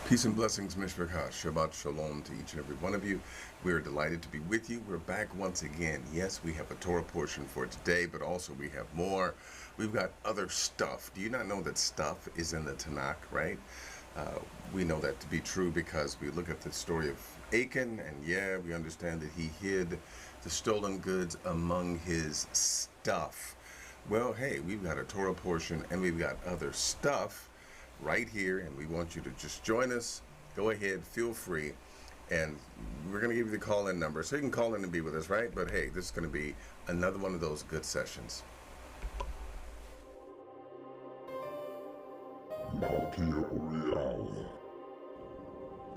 Peace and blessings, Mishpachah. Shabbat Shalom to each and every one of you. We are delighted to be with you. We're back once again. Yes, we have a Torah portion for today, but also we have more. We've got other stuff. Do you not know that stuff is in the Tanakh, right? We know that to be true because we look at the story of Achan, and we understand that he hid the stolen goods among his stuff. Well, hey, we've got a Torah portion and we've got other stuff right here, and we want you to just join us. Go ahead, feel free, and we're going to give you the call-in number so you can call in and be with us, right? But hey, this is going to be another one of those good sessions.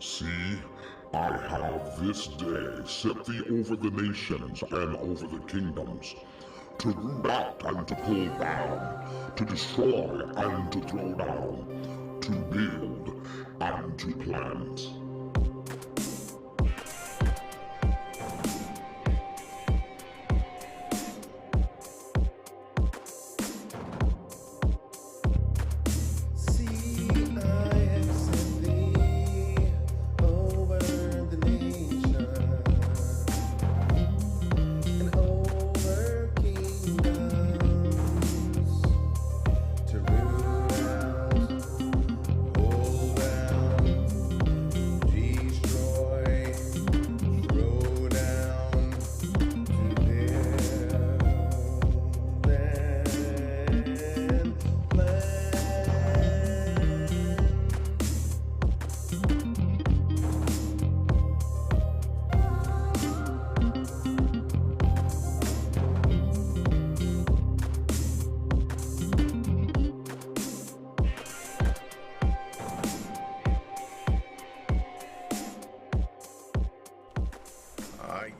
See, I have this day set thee over the nations and over the kingdoms, to root out and to pull down, to destroy and to throw down, to build and to plant.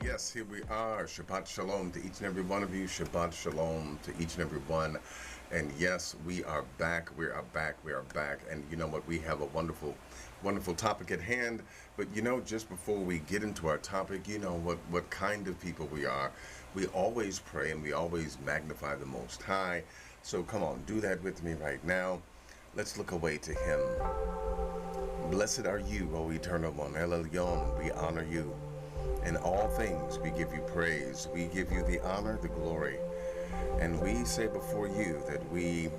Yes, here we are. Shabbat Shalom to each and every one of you. Shabbat Shalom to each and every one. And yes, we are back. We are back. We are back. And you know what? We have a wonderful, wonderful topic at hand. But you know, just before we get into our topic, you know what kind of people we are. We always pray and we always magnify the Most High. So come on, do that with me right now. Let's look away to Him. Blessed are you, O Eternal One. El Elyon, we honor you. In all things we give you praise. We give you the honor, the glory. And we say before you that we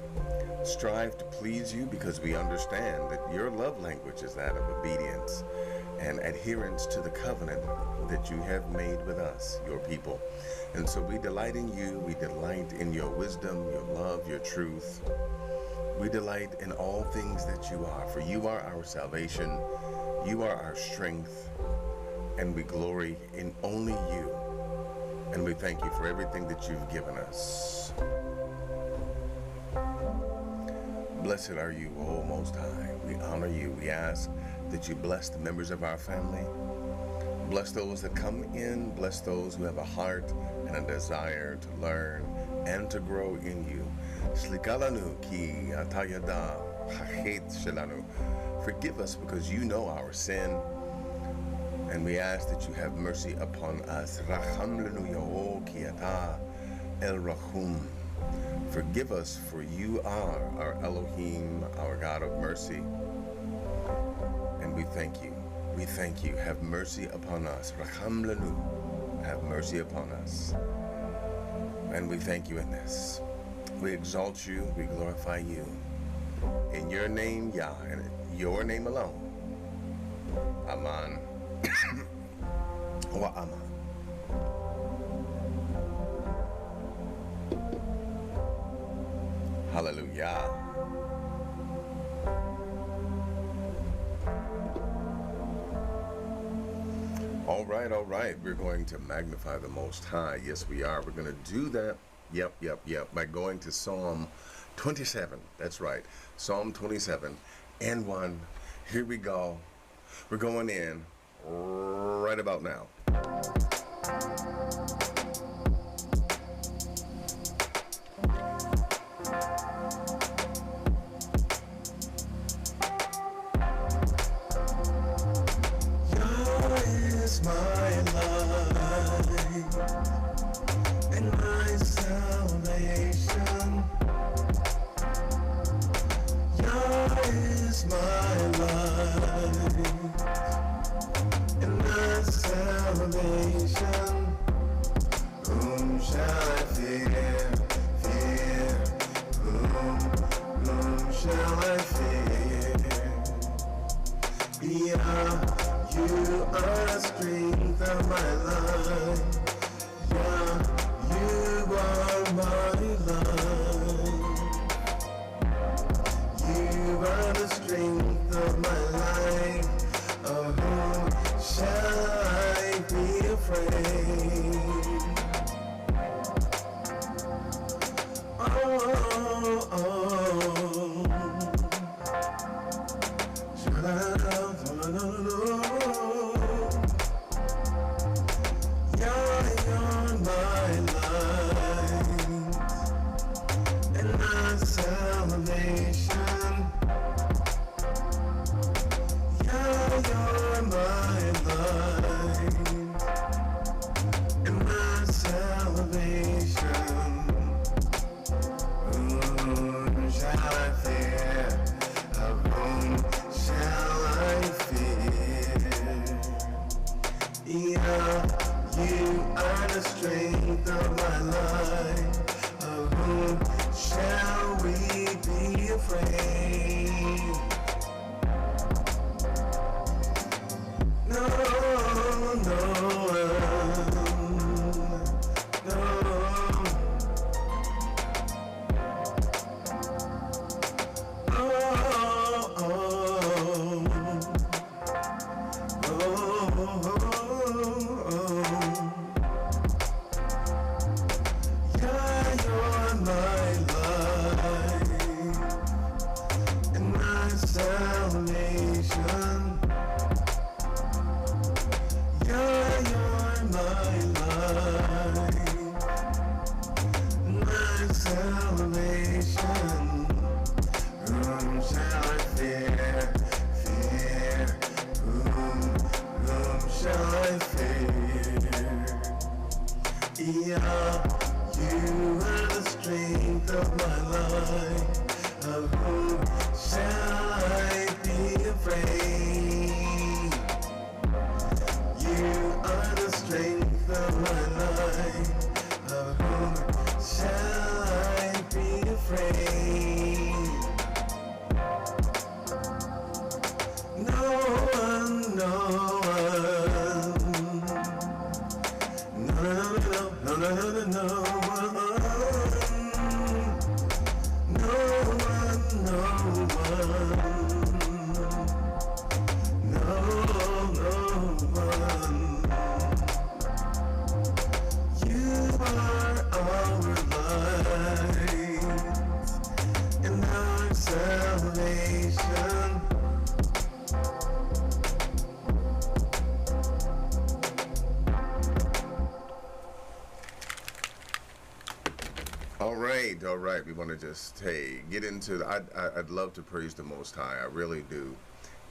strive to please you because we understand that your love language is that of obedience and adherence to the covenant that you have made with us, your people. And so we delight in you. We delight in your wisdom, your love, your truth. We delight in all things that you are. For you are our salvation. You are our strength. And we glory in only you. And we thank you for everything that you've given us. Blessed are you, O Most High. We honor you. We ask that you bless the members of our family. Bless those that come in. Bless those who have a heart and a desire to learn and to grow in you. Slikalanu ki atayada hachet shelanu. Forgive us because you know our sin. And we ask that you have mercy upon us. Forgive us, for you are our Elohim, our God of mercy. And we thank you. We thank you. Have mercy upon us. Have mercy upon us. And we thank you in this. We exalt you. We glorify you. In your name, Yah, and in your name alone. Amen. Hallelujah. All right. We're going to magnify the Most High. Yes, we are. We're going to do that. Yep. By going to Psalm 27. That's right. Psalm 27 and 1. Here we go. We're going in right about now. Yah is my light and my salvation. Yah is my light I fear? Yeah, you are the strength of my life. Yeah, you are my life. You are the strength of my life. Of whom shall I be afraid? Oh, oh, yeah, you're my light and my salvation. Yeah, you're my light and my salvation. Whom shall I fear? Of whom shall I fear? Yeah, you are the strength of my life. Of whom shall we be afraid? No, no, no. Yeah, you are the strength of my life. Of whom shall I be afraid? You are the strength of my life. Of whom shall I be afraid? No one, no one. No, no, no, no, no, no, no one. No one, no one. No, no one. You are our light and our salvation. All right. We want to just, hey, get into the, I'd love to praise the Most High. I really do.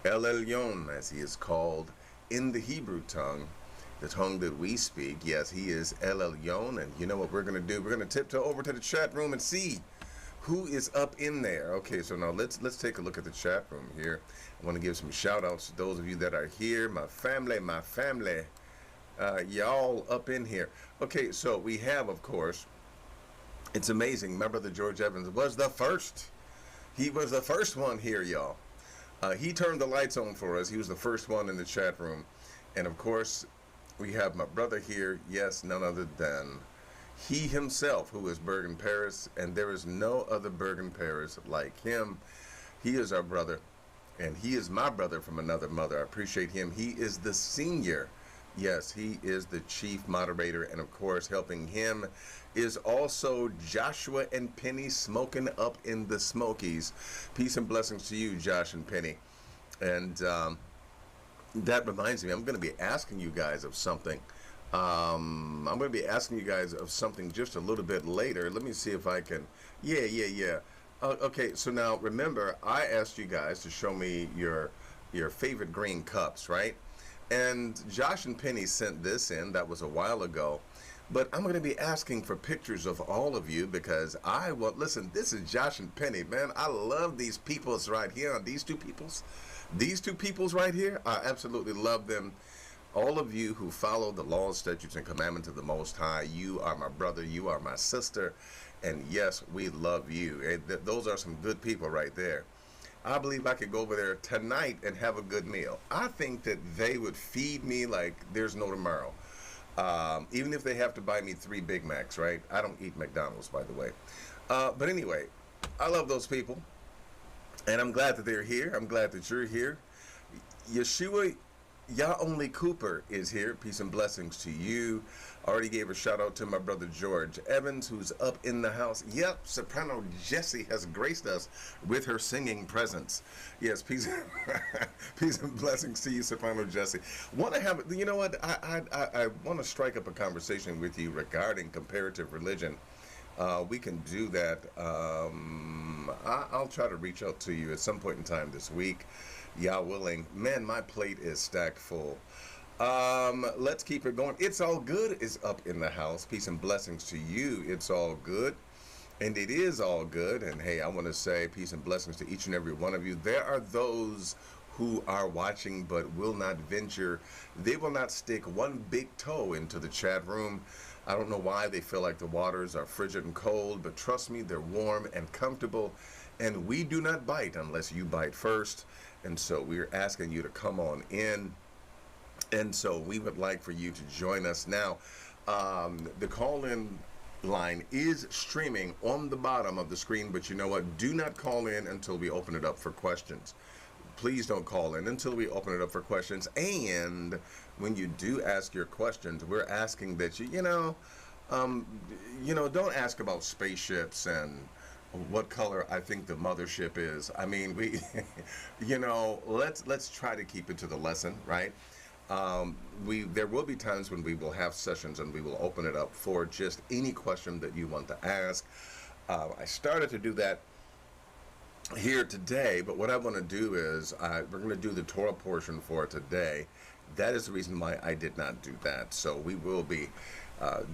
El Elyon, as he is called in the Hebrew tongue, the tongue that we speak. Yes, he is El Elyon. And you know what we're going to do? We're going to tiptoe over to the chat room and see who is up in there. Okay, so now let's take a look at the chat room here. I want to give some shout outs to those of you that are here. My family, y'all up in here. Okay, so we have, of course, it's amazing. My brother George Evans was the first. He was the first one here, y'all. He turned the lights on for us. He was the first one in the chat room. And of course, we have my brother here. Yes, none other than he himself, who is Bergen Paris. And there is no other Bergen Paris like him. He is our brother. And he is my brother from another mother. I appreciate him. He is the senior. Yes, he is the chief moderator. And of course, helping him is also Joshua and Penny smoking up in the Smokies. Peace and blessings to you, Josh and Penny. And that reminds me, I'm going to be asking you guys of something. I'm going to be asking you guys of something just a little bit later. Let me see if I can. Yeah. Okay, so now remember, I asked you guys to show me your favorite green cups, right? And Josh and Penny sent this in. That was a while ago. But I'm going to be asking for pictures of all of you because I want, listen, this is Josh and Penny, man. I love these peoples right here. These two peoples right here, I absolutely love them. All of you who follow the laws, statutes, and commandments of the Most High, you are my brother, you are my sister, and yes, we love you. Those are some good people right there. I believe I could go over there tonight and have a good meal. I think that they would feed me like there's no tomorrow. Even if they have to buy me 3 Big Macs, right? I don't eat McDonald's, by the way. But anyway, I love those people. And I'm glad that they're here. I'm glad that you're here. Yeshua Yah Only Cooper is here. Peace and blessings to you. I already gave a shout out to my brother George Evans, who's up in the house. Yep, soprano Jessie has graced us with her singing presence. Yes, peace, peace and blessings to you, soprano Jessie. Want to have, you know what? I want to strike up a conversation with you regarding comparative religion. We can do that. I'll try to reach out to you at some point in time this week. Yah willing. Man, my plate is stacked full. Let's keep it going. It's All Good is up in the house. Peace and blessings to you. It's all good. And it is all good. And hey, I want to say peace and blessings to each and every one of you. There are those who are watching but will not venture. They will not stick one big toe into the chat room. I don't know why they feel like the waters are frigid and cold, but trust me, they're warm and comfortable. And we do not bite unless you bite first. And so we're asking you to come on in. And so we would like for you to join us now. The call-in line is streaming on the bottom of the screen, but you know what? Do not call in until we open it up for questions. Please don't call in until we open it up for questions. And when you do ask your questions, we're asking that don't ask about spaceships and what color I think the mothership is. I mean, let's try to keep it to the lesson, right? There will be times when we will have sessions and we will open it up for just any question that you want to ask. I started to do that here today, but what I want to do is we're going to do the Torah portion for today. That is the reason why I did not do that. So we will be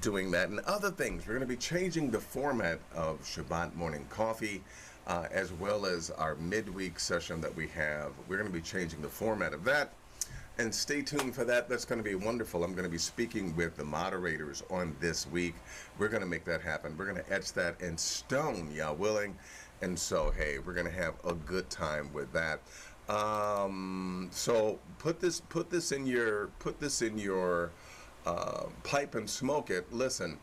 doing that and other things. We're going to be changing the format of Shabbat morning coffee, as well as our midweek session that we have. We're going to be changing the format of that. And stay tuned for that. That's going to be wonderful. I'm going to be speaking with the moderators on this week. We're going to make that happen. We're going to etch that in stone, Yah willing. And so, hey, we're going to have a good time with that. So put this in your pipe and smoke it. Listen,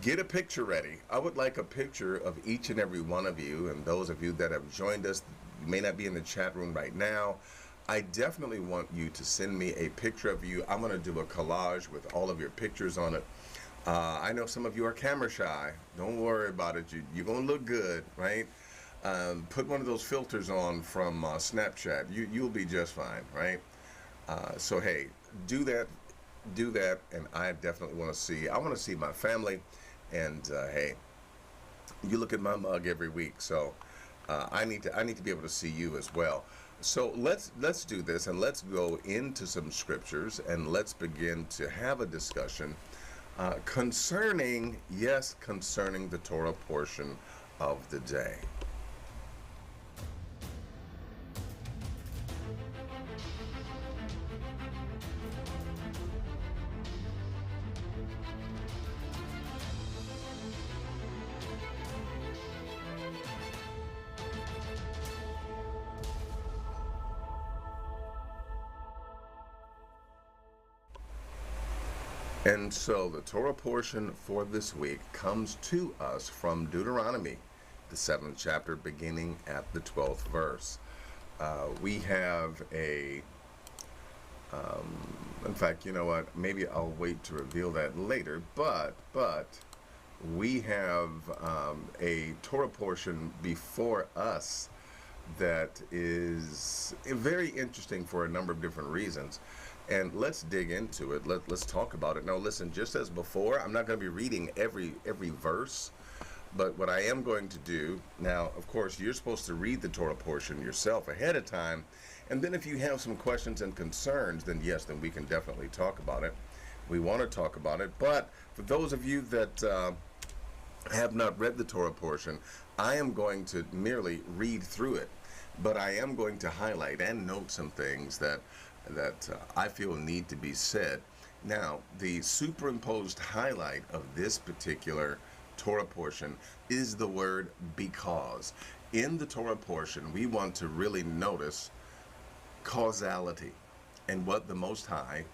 get a picture ready. I would like a picture of each and every one of you, and those of you that have joined us. You may not be in the chat room right now. I definitely want you to send me a picture of you. I'm going to do a collage with all of your pictures on it. I know some of you are camera shy. Don't worry about it. You're going to look good, right? Put one of those filters on from Snapchat. You'll be just fine, right? So, hey, do that, and I definitely want to see. I want to see my family, and hey, you look at my mug every week, so I need to be able to see you as well. So let's do this, and let's go into some scriptures, and let's begin to have a discussion concerning the Torah portion of the day. And so the Torah portion for this week comes to us from Deuteronomy, the 7th chapter, beginning at the 12th verse. We have in fact, you know what, maybe I'll wait to reveal that later, but we have a Torah portion before us that is very interesting for a number of different reasons. And let's dig into it. Let's talk about it. Now, listen, just as before, I'm not going to be reading every verse, but what I am going to do, now, of course, you're supposed to read the Torah portion yourself ahead of time, and then if you have some questions and concerns, then yes, then we can definitely talk about it. We want to talk about it, but for those of you that have not read the Torah portion, I am going to merely read through it, but I am going to highlight and note some things that I feel need to be said. Now, the superimposed highlight of this particular Torah portion is the word because. in the Torah portion, we want to really notice causality and what the Most High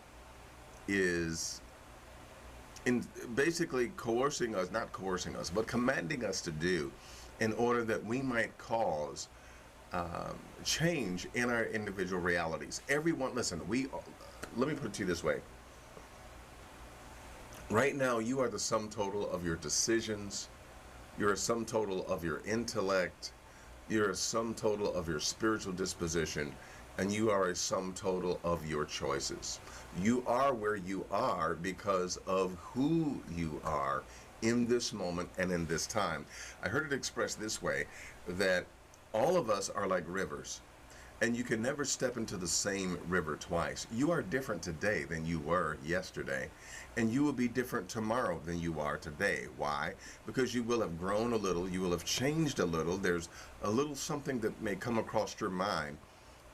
is in basically coercing us, not coercing us, but commanding us to do in order that we might cause change in our individual realities. Everyone, listen, let me put it to you this way. Right now, you are the sum total of your decisions. You're a sum total of your intellect. You're a sum total of your spiritual disposition. And you are a sum total of your choices. You are where you are because of who you are in this moment and in this time. I heard it expressed this way, that all of us are like rivers, and you can never step into the same river twice. You are different today than you were yesterday, and you will be different tomorrow than you are today. Why? Because you will have grown a little, you will have changed a little. There's a little something that may come across your mind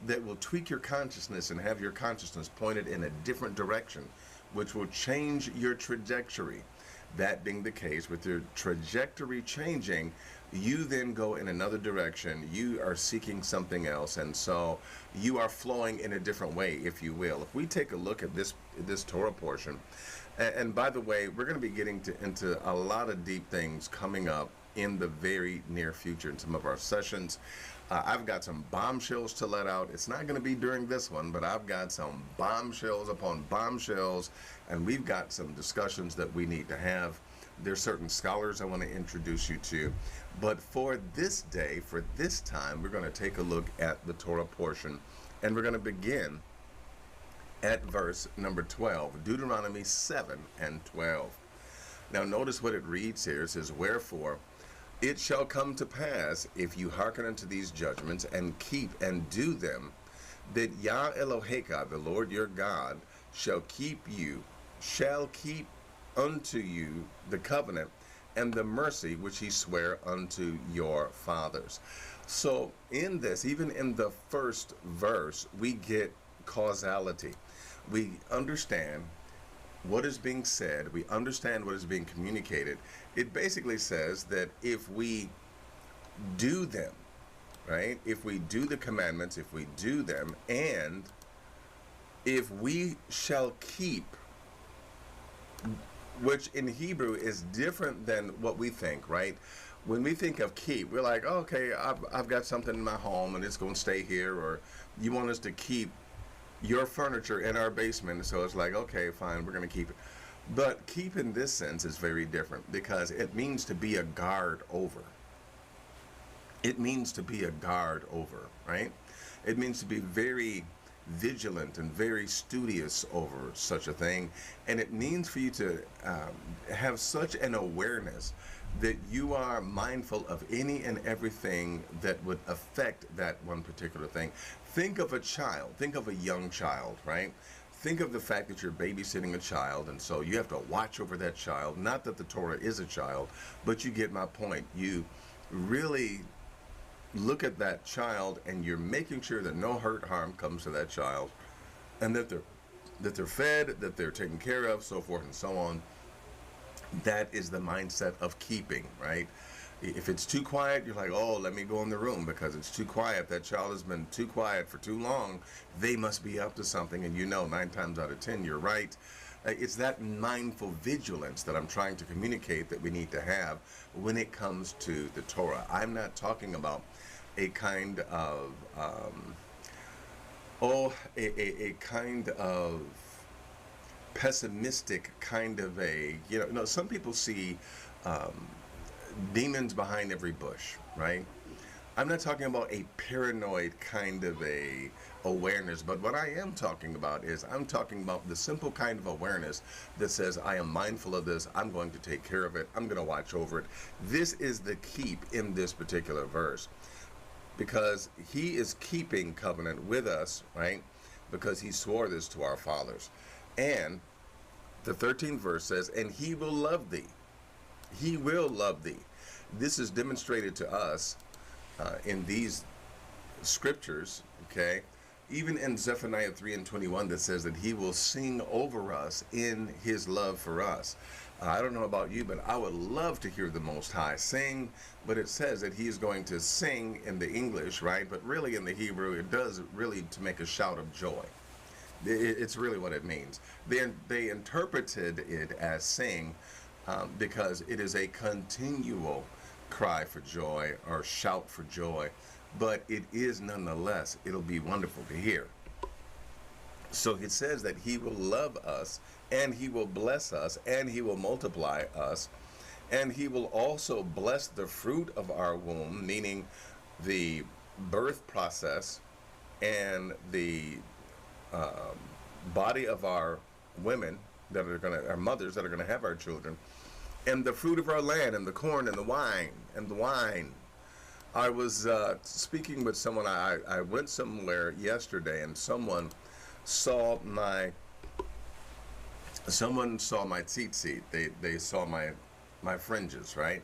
that will tweak your consciousness and have your consciousness pointed in a different direction, which will change your trajectory. That being the case, with your trajectory changing, you then go in another direction. You are seeking something else, and so you are flowing in a different way, if you will. If we take a look at this Torah portion, and by the way, we're going to be getting into a lot of deep things coming up in the very near future in some of our sessions. I've got some bombshells to let out. It's not going to be during this one, but I've got some bombshells upon bombshells, and we've got some discussions that we need to have. There's certain scholars I want to introduce you to. But for this day, for this time, we're going to take a look at the Torah portion, and we're going to begin at verse number 12, Deuteronomy 7 and 12. Now notice what it reads here. It says, "Wherefore it shall come to pass, if you hearken unto these judgments, and keep and do them, that Yah Eloheka, the Lord your God, shall keep unto you the covenant and the mercy which he sware unto your fathers." So in this, even in the first verse, we get causality. We understand what is being said. We understand what is being communicated. It basically says that if we do them, right? If we do the commandments, if we do them, and if we shall keep, which in Hebrew is different than what we think, right? When we think of keep, we're like, oh, okay, I've got something in my home and it's going to stay here, or you want us to keep your furniture in our basement, so it's like, okay, fine, we're going to keep it. But keep in this sense is very different, because it means to be a guard over. It means to be a guard over, right? It means to be very vigilant and very studious over such a thing. And it means for you to have such an awareness that you are mindful of any and everything that would affect that one particular thing. Think of a child, think of a young child, right? Think of the fact that you're babysitting a child, and so you have to watch over that child. Not that the Torah is a child, but you get my point. You really look at that child, and you're making sure that no hurt, harm comes to that child, and that they're fed, that they're taken care of, so forth and so on. That is the mindset of keeping, right? If it's too quiet, you're like, oh, let me go in the room because it's too quiet. That child has been too quiet for too long. They must be up to something. And 9 times out of 10, you're right. It's that mindful vigilance that I'm trying to communicate that we need to have when it comes to the Torah. I'm not talking about a kind of, a kind of pessimistic kind of some people see demons behind every bush, right? I'm not talking about a paranoid kind of a awareness, but what I am talking about is I'm talking about the simple kind of awareness that says, I am mindful of this, I'm going to take care of it, I'm going to watch over it. This is the keep in this particular verse, because he is keeping covenant with us, right? Because he swore this to our fathers. And the 13th verse says, and he will love thee. He will love thee. This is demonstrated to us in these scriptures, okay? Even in Zephaniah 3 and 21 that says that he will sing over us in his love for us. I don't know about you, but I would love to hear the Most High sing, but it says that he's going to sing in the English, right? But really in the Hebrew, it does really to make a shout of joy. It's really what it means. They interpreted it as sing because it is a continual cry for joy or shout for joy, but it is nonetheless, it'll be wonderful to hear. So it says that he will love us, and he will bless us, and he will multiply us, and he will also bless the fruit of our womb, meaning the birth process and the body of our women that are our mothers that are gonna have our children, and the fruit of our land, and the corn, and the wine. I was speaking with someone. I went somewhere yesterday, and someone saw my tzitzit. They saw my fringes, right?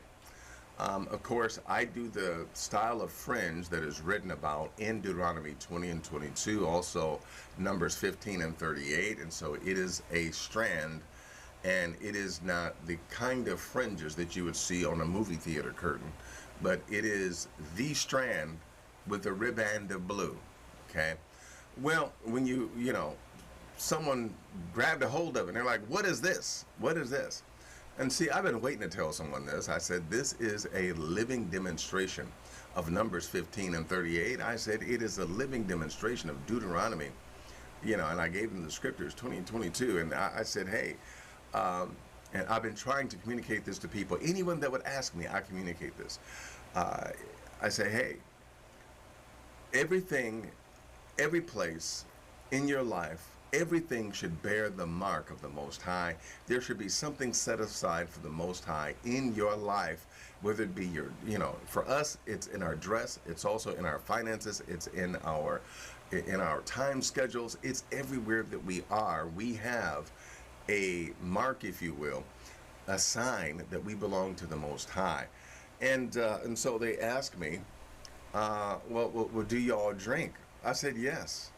Of course, I do the style of fringe that is written about in Deuteronomy 20 and 22, also Numbers 15 and 38, and so it is a strand, and it is not the kind of fringes that you would see on a movie theater curtain, but it is the strand with a ribband of blue, okay? Well, when you know, someone grabbed a hold of it, and they're like, what is this? What is this? And see, I've been waiting to tell someone this. I said, this is a living demonstration of Numbers 15 and 38. I said, it is a living demonstration of Deuteronomy, you know, and I gave them the scriptures, 20 and 22. And I said, hey, and I've been trying to communicate this to people. Anyone that would ask me, I communicate this. I say, hey, everything, every place in your life, everything should bear the mark of the Most High. There should be something set aside for the Most High in your life, whether it be your, you know, for us, it's in our dress, it's also in our finances, it's in our time schedules, it's everywhere that we are. We have a mark, if you will, a sign that we belong to the Most High. And so they asked me, well, do y'all drink? I said, yes.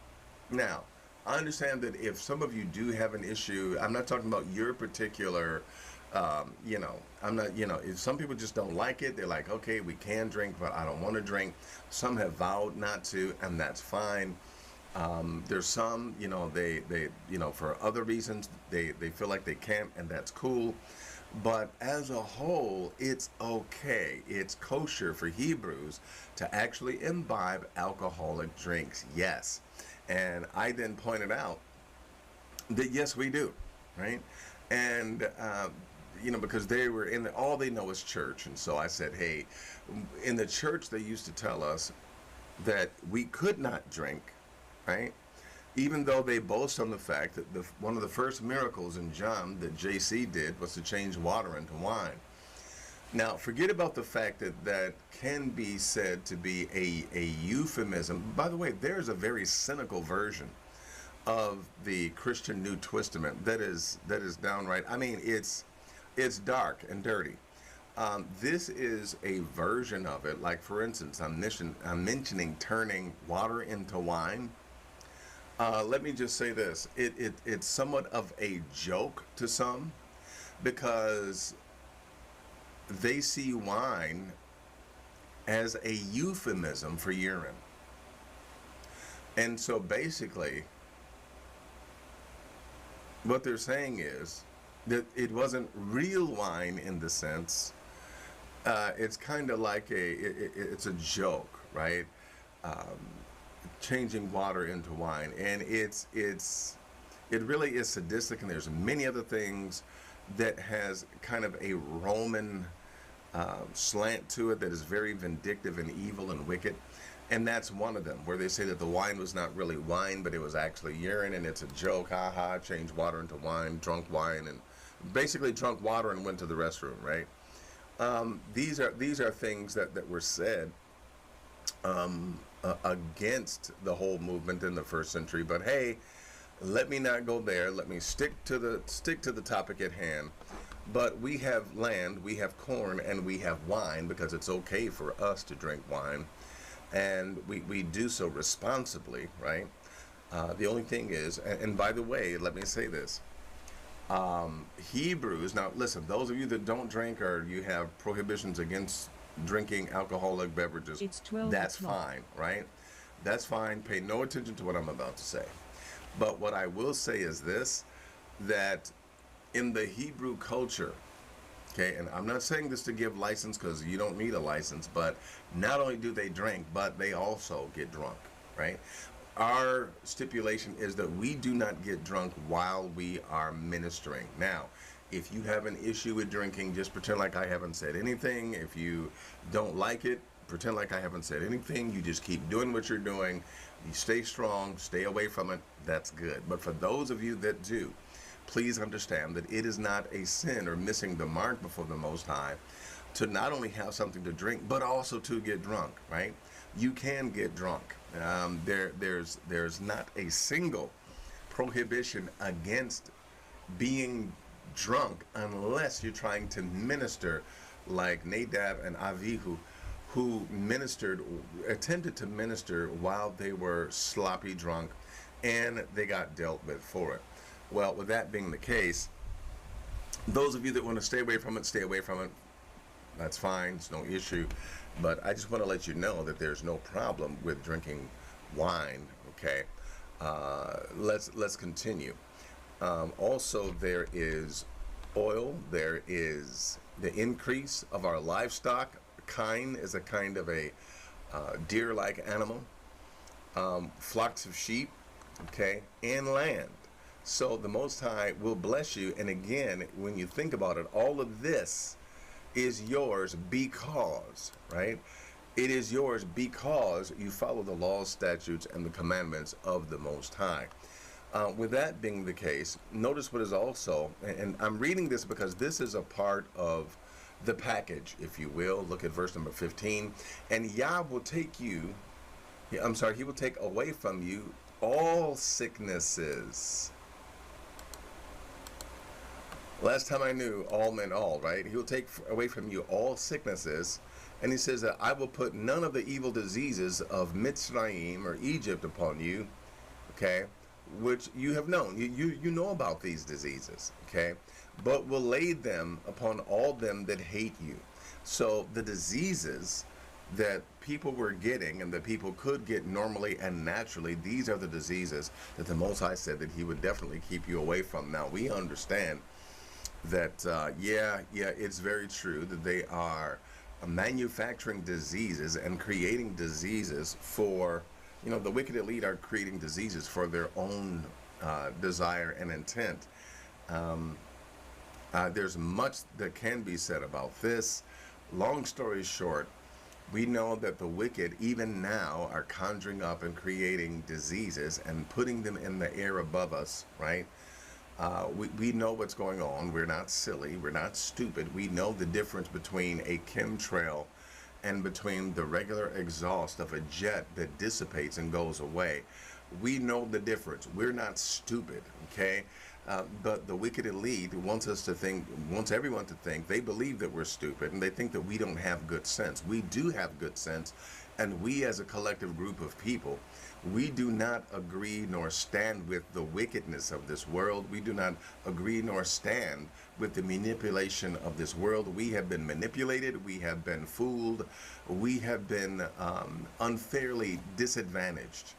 Now, I understand that if some of you do have an issue, I'm not talking about your particular, you know, I'm not, you know, if some people just don't like it, they're like, okay, we can drink, but I don't want to drink. Some have vowed not to, and that's fine. There's some, you know, they you know, for other reasons, they feel like they can't, and that's cool. But as a whole, it's okay. It's kosher for Hebrews to actually imbibe alcoholic drinks, yes. And I then pointed out that yes, we do, right? And you know, because they were in all they know is church, and so I said, hey, in the church they used to tell us that we could not drink, right? Even though they boast on the fact that one of the first miracles in John that JC did was to change water into wine. Now, forget about the fact that that can be said to be a euphemism. By the way, there's a very cynical version of the Christian New Testament that is downright, I mean, it's dark and dirty. This is a version of it. Like, for instance, I'm mentioning turning water into wine. Let me just say this. It's somewhat of a joke to some, because they see wine as a euphemism for urine. And so basically, what they're saying is that it wasn't real wine in the sense. It's kind of like it's a joke, right? Changing water into wine, and it really is sadistic, and there's many other things that has kind of a Roman slant to it that is very vindictive and evil and wicked, and that's one of them, where they say that the wine was not really wine, but it was actually urine, and it's a joke, haha, changed water into wine, drunk wine, and basically drunk water and went to the restroom, right? These are things that were said against the whole movement in the first century. But hey, let me not go there. Let me stick to the topic at hand. But we have land, we have corn, and we have wine, because it's okay for us to drink wine, and we do so responsibly, right? The only thing is, and by the way, let me say this: Hebrews, now listen, those of you that don't drink or you have prohibitions against drinking alcoholic beverages, It's 12 that's o'clock. fine, right? That's fine. Pay no attention to what I'm about to say. But what I will say is this, that in the Hebrew culture, okay, and I'm not saying this to give license because you don't need a license, but not only do they drink, but they also get drunk, right? Our stipulation is that we do not get drunk while we are ministering. Now, if you have an issue with drinking, just pretend like I haven't said anything. If you don't like it, pretend like I haven't said anything. You just keep doing what you're doing. You stay strong, stay away from it. That's good. But for those of you that do, please understand that it is not a sin or missing the mark before the Most High to not only have something to drink, but also to get drunk, right? You can get drunk. There's not a single prohibition against being drunk unless you're trying to minister like Nadab and Avihu, who attempted to minister while they were sloppy drunk, and they got dealt with for it. Well, with that being the case, those of you that want to stay away from it, stay away from it. That's fine. It's no issue. But I just want to let you know that there's no problem with drinking wine. Okay. Let's continue. Also, there is oil. There is the increase of our livestock. Kine is a kind of a deer-like animal. Flocks of sheep. Okay, and land. So the Most High will bless you. And again, when you think about it, all of this is yours because, right? It is yours because you follow the laws, statutes, and the commandments of the Most High. With that being the case, notice what is also, and I'm reading this because this is a part of the package, if you will. Look at verse number 15. And Yah will take you, he will take away from you all sicknesses. Last time I knew, all meant all, right? He will take away from you all sicknesses. And he says that I will put none of the evil diseases of Mitzrayim or Egypt upon you, okay, which you have known. You know about these diseases, okay, but will lay them upon all them that hate you. So the diseases that people were getting and that people could get normally and naturally, these are the diseases that the Most High said that he would definitely keep you away from. Now, we understand that, it's very true that they are manufacturing diseases and creating diseases for, the wicked elite are creating diseases for their own desire and intent. There's much that can be said about this. Long story short, we know that the wicked, even now, are conjuring up and creating diseases and putting them in the air above us, right? We know what's going on. We're not silly. We're not stupid. We know the difference between a chemtrail and between the regular exhaust of a jet that dissipates and goes away. We know the difference. We're not stupid, okay? But the wicked elite wants everyone to think, they believe that we're stupid, and they think that we don't have good sense. We do have good sense, and we as a collective group of people, we do not agree nor stand with the wickedness of this world. We do not agree nor stand with the manipulation of this world. We have been manipulated. We have been fooled. We have been unfairly disadvantaged.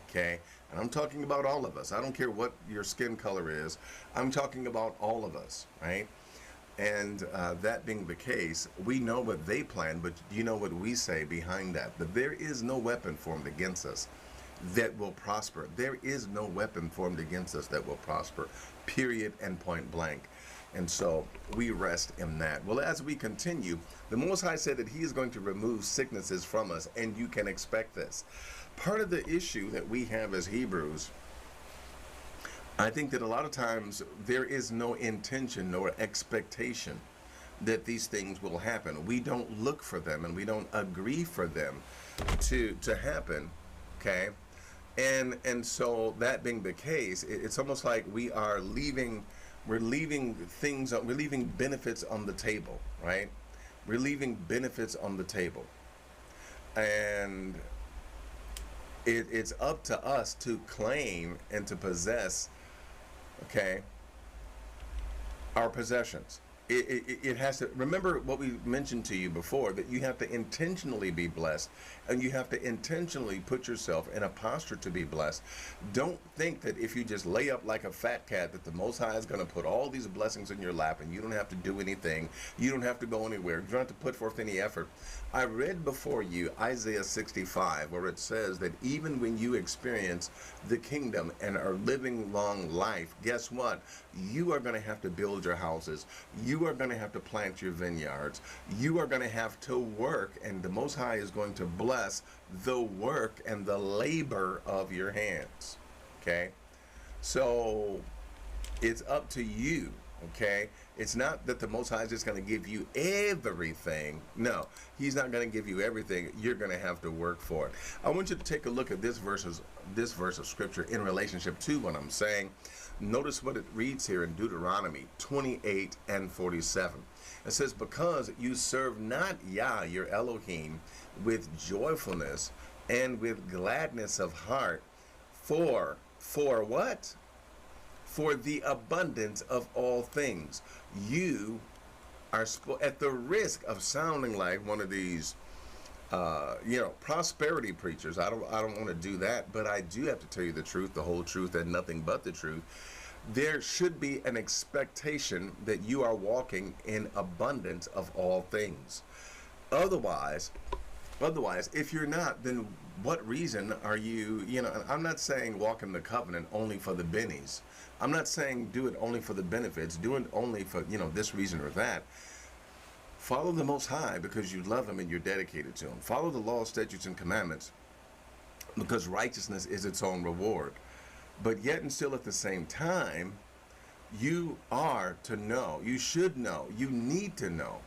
Okay? And I'm talking about all of us. I don't care what your skin color is. I'm talking about all of us, right? And that being the case, we know what they plan, but you know what we say behind that? That there is no weapon formed against us that will prosper. There is no weapon formed against us that will prosper, period and point blank. And so we rest in that. Well, as we continue, the Most High said that he is going to remove sicknesses from us, and you can expect this. Part of the issue that we have as Hebrews, I think that a lot of times there is no intention nor expectation that these things will happen. We don't look for them and we don't agree for them to happen, okay? And so that being the case, it's almost like we're leaving benefits on the table, right? We're leaving benefits on the table. And it's up to us to claim and to possess, okay, our possessions. It has to, remember what we mentioned to you before, that you have to intentionally be blessed, and you have to intentionally put yourself in a posture to be blessed. Don't think that if you just lay up like a fat cat that the Most High is going to put all these blessings in your lap and you don't have to do anything, you don't have to go anywhere, you don't have to put forth any effort. I read before you Isaiah 65, where it says that even when you experience the kingdom and are living long life, guess what? You are going to have to build your houses. You are going to have to plant your vineyards. You are going to have to work, and the Most High is going to bless the work and the labor of your hands. Okay? So it's up to you. Okay? It's not that the Most High is just going to give you everything. No, He's not going to give you everything. You're going to have to work for it. I want you to take a look at this verse of Scripture in relationship to what I'm saying. Notice what it reads here in Deuteronomy 28 and 47. It says, because you serve not Yah, your Elohim, with joyfulness and with gladness of heart, for what? For the abundance of all things. You are at the risk of sounding like one of these prosperity preachers. I don't want to do that, but I do have to tell you the truth, the whole truth, and nothing but the truth. There should be an expectation that you are walking in abundance of all things. Otherwise, if you're not, then what reason are you, I'm not saying walk in the covenant only for the bennies. I'm not saying do it only for the benefits, do it only for, this reason or that. Follow the Most High because you love Him and you're dedicated to Him. Follow the law, statutes, and commandments because righteousness is its own reward. But yet and still at the same time, you are to know, you should know, you need to know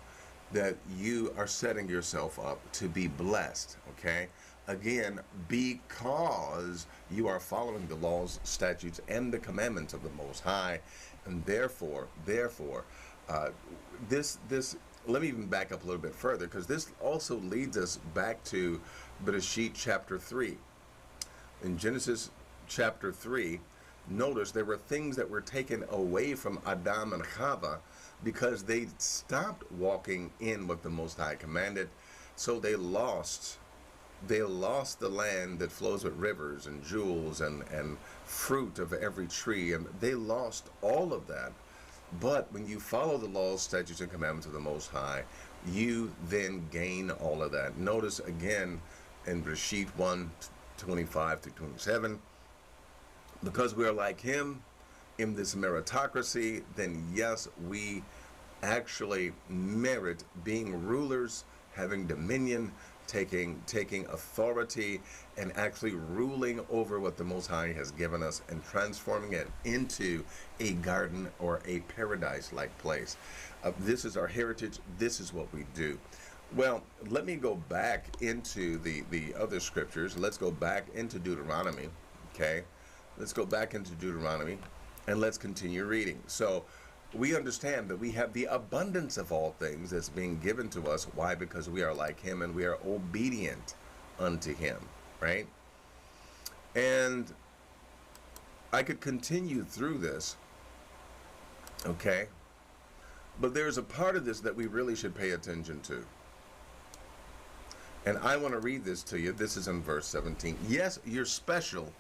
that you are setting yourself up to be blessed, okay? Again, because you are following the laws, statutes, and the commandments of the Most High, and therefore, this let me even back up a little bit further, because this also leads us back to Bereshit chapter 3. In Genesis chapter 3, notice there were things that were taken away from Adam and Chava because they stopped walking in what the Most High commanded, so they lost the land that flows with rivers and jewels and fruit of every tree, and they lost all of that. But when you follow the laws, statutes, and commandments of the Most High, you then gain all of that. Notice again in Bereshit 1:25-27, because we are like Him in this meritocracy, then yes, we actually merit being rulers, having dominion, taking authority, and actually ruling over what the Most High has given us and transforming it into a garden or a paradise-like place. This is our heritage. This is what we do. Well, let me go back into the other scriptures. Let's go back into Deuteronomy, okay? Let's go back into Deuteronomy, and let's continue reading. So we understand that we have the abundance of all things that's being given to us. Why? Because we are like Him and we are obedient unto Him, right? And I could continue through this, okay? But there's a part of this that we really should pay attention to. And I want to read this to you. This is in verse 17. Yes, you're special,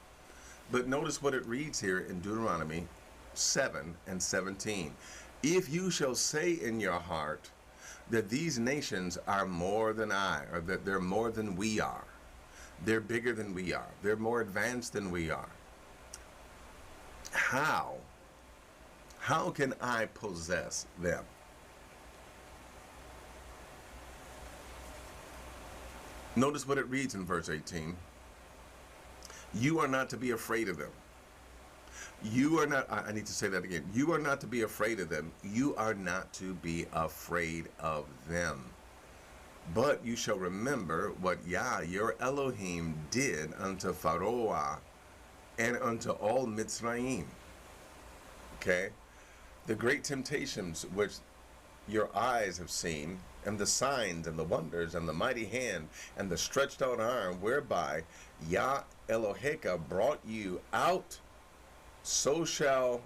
but notice what it reads here in Deuteronomy 7:17. If you shall say in your heart that these nations are more than I, or that they're more than we are, they're bigger than we are, they're more advanced than we are, how can I possess them? Notice what it reads in verse 18. You are not to be afraid of them. You are not, I need to say that again. You are not to be afraid of them. You are not to be afraid of them. But you shall remember what Yah, your Elohim, did unto Pharaoh and unto all Mitzrayim. Okay? The great temptations which your eyes have seen, and the signs and the wonders and the mighty hand and the stretched out arm whereby Yah Eloheka brought you out, so shall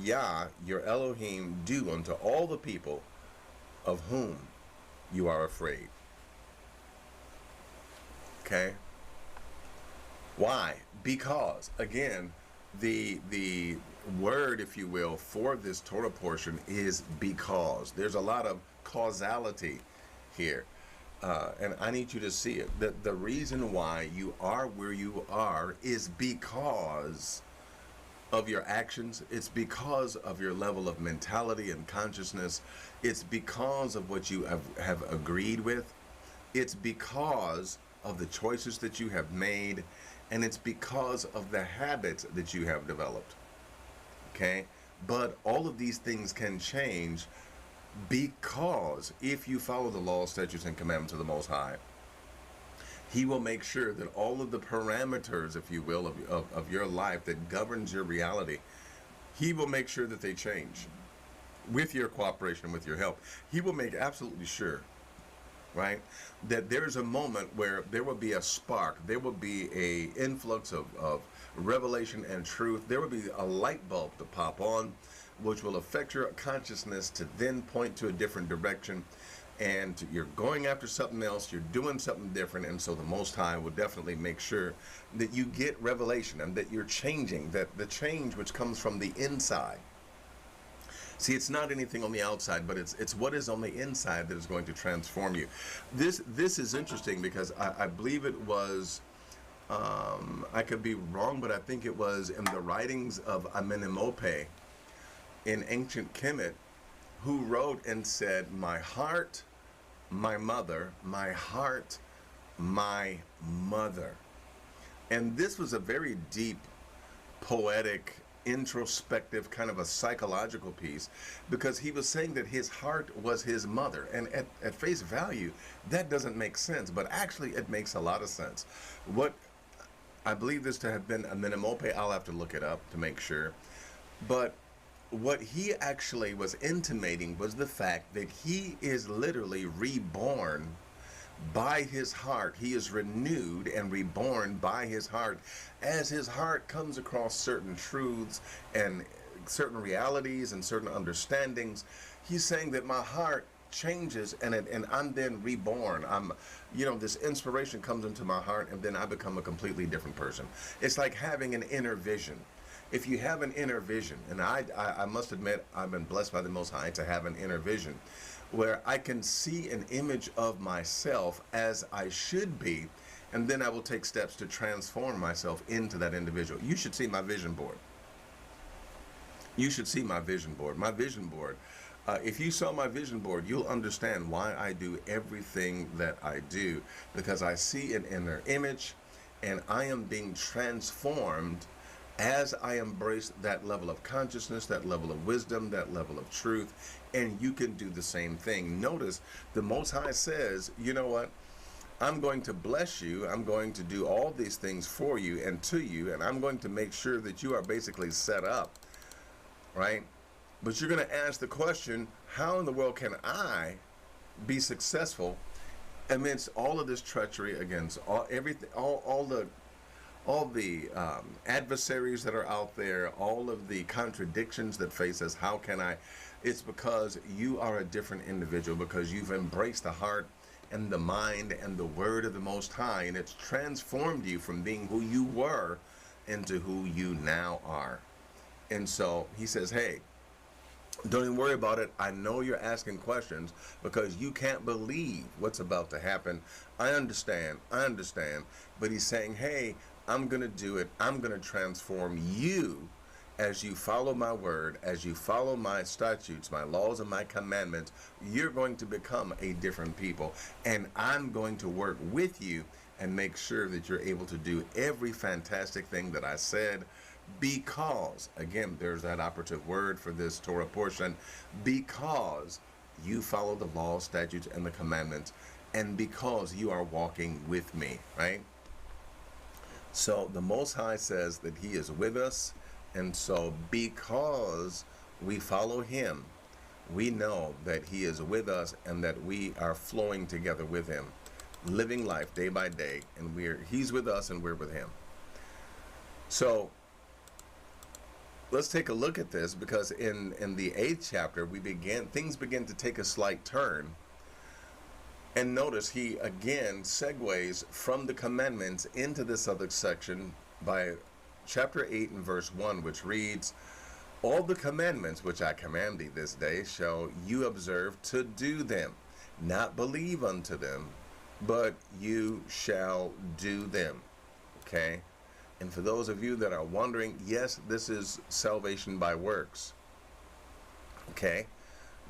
Yah, your Elohim, do unto all the people of whom you are afraid. Okay? Why? Because, again, the word, if you will, for this Torah portion is because. There's a lot of causality here. And I need you to see it. The reason why you are where you are is because of your actions. It's because of your level of mentality and consciousness. It's because of what you have agreed with. It's because of the choices that you have made. And it's because of the habits that you have developed. Okay? But all of these things can change because if you follow the laws, statutes, and commandments of the Most High, He will make sure that all of the parameters, if you will, of your life that governs your reality, He will make sure that they change with your cooperation, with your help. He will make absolutely sure, right, that there's a moment where there will be a spark, there will be a influx of revelation and truth. There will be a light bulb to pop on, which will affect your consciousness to then point to a different direction. And you're going after something else, you're doing something different, and so the Most High will definitely make sure that you get revelation and that you're changing, that the change which comes from the inside. See, it's not anything on the outside, but it's what is on the inside that is going to transform you. This is interesting because I believe it was, I could be wrong, but I think it was in the writings of Amenemope in ancient Kemet, who wrote and said, "My heart, my mother, my heart, my mother." And this was a very deep, poetic, introspective, kind of a psychological piece, because he was saying that his heart was his mother. And at face value, that doesn't make sense, but actually it makes a lot of sense. What I believe this to have been Amenemope, I'll have to look it up to make sure, but what he actually was intimating was the fact that he is literally reborn by his heart. He is renewed and reborn by his heart as his heart comes across certain truths and certain realities and certain understandings. He's saying that my heart changes and I'm then reborn. This inspiration comes into my heart and then I become a completely different person. It's like having an inner vision. If you have an inner vision, and I must admit, I've been blessed by the Most High to have an inner vision, where I can see an image of myself as I should be, and then I will take steps to transform myself into that individual. You should see my vision board. You should see my vision board. My vision board. If you saw my vision board, you'll understand why I do everything that I do, because I see an inner image, and I am being transformed as I embrace that level of consciousness, that level of wisdom, that level of truth, and you can do the same thing. Notice the Most High says, you know what? I'm going to bless you. I'm going to do all these things for you and to you, and I'm going to make sure that you are basically set up, right? But you're going to ask the question, how in the world can I be successful amidst all of this treachery, against all the adversaries that are out there, all of the contradictions that face us? How can I? It's because you are a different individual, because you've embraced the heart and the mind and the word of the Most High, and it's transformed you from being who you were into who you now are. And so he says, hey, don't even worry about it. I know you're asking questions because you can't believe what's about to happen. I understand. But he's saying, hey, I'm going to do it. I'm going to transform you as you follow my word, as you follow my statutes, my laws, and my commandments. You're going to become a different people. And I'm going to work with you and make sure that you're able to do every fantastic thing that I said. Because, again, there's that operative word for this Torah portion, because you follow the laws, statutes, and the commandments, and because you are walking with me, right? So the Most High says that he is with us, and so because we follow him, we know that he is with us and that we are flowing together with him, living life day by day, and he's with us and we're with him. So let's take a look at this, because in the 8th chapter things begin to take a slight turn. And notice he again segues from the commandments into this other section by chapter 8 and verse 1, which reads, all the commandments which I command thee this day shall you observe to do them, not believe unto them, but you shall do them. Okay? And for those of you that are wondering, yes, this is salvation by works. Okay?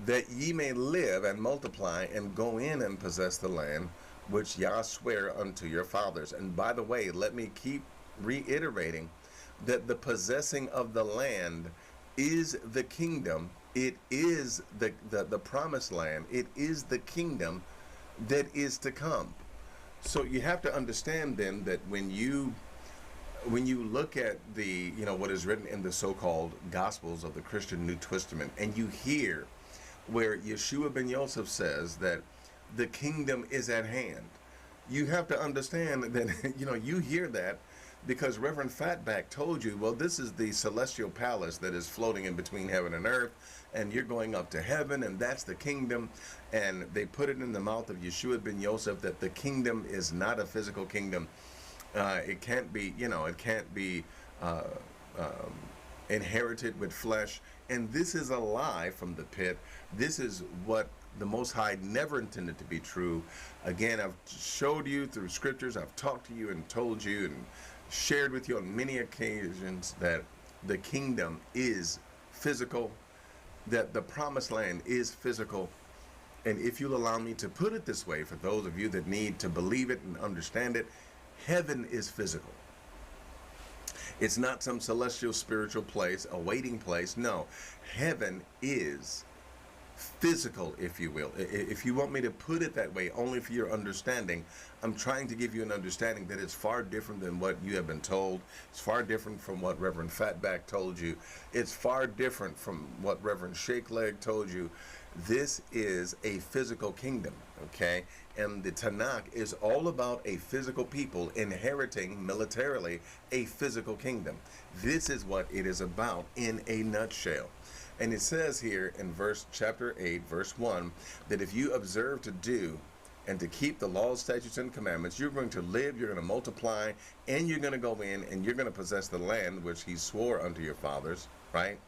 That ye may live and multiply and go in and possess the land which Yah sware unto your fathers. And by the way, let me keep reiterating that the possessing of the land is the kingdom. It is the promised land. It is the kingdom that is to come. So you have to understand then that when you look at the, what is written in the so-called Gospels of the Christian New Testament, and you hear where Yeshua ben Yosef says that the kingdom is at hand, you have to understand that, you hear that because Reverend Fatback told you, well, this is the celestial palace that is floating in between heaven and earth, and you're going up to heaven, and that's the kingdom. And they put it in the mouth of Yeshua ben Yosef that the kingdom is not a physical kingdom. It can't be, inherited with flesh. And this is a lie from the pit. This is what the Most High never intended to be true. Again, I've showed you through scriptures, I've talked to you and told you and shared with you on many occasions that the kingdom is physical, that the promised land is physical. And if you'll allow me to put it this way, for those of you that need to believe it and understand it, heaven is physical. It's not some celestial spiritual place, a waiting place. No, heaven is physical, if you will. If you want me to put it that way, only for your understanding, I'm trying to give you an understanding that it's far different than what you have been told. It's far different from what Reverend Fatback told you. It's far different from what Reverend Shakeleg told you. This is a physical kingdom, okay? And the Tanakh is all about a physical people inheriting militarily a physical kingdom. This is what it is about in a nutshell. And it says here in chapter 8, verse 1, that if you observe to do and to keep the laws, statutes, and commandments, you're going to live, you're going to multiply, and you're going to go in and you're going to possess the land which he swore unto your fathers, right?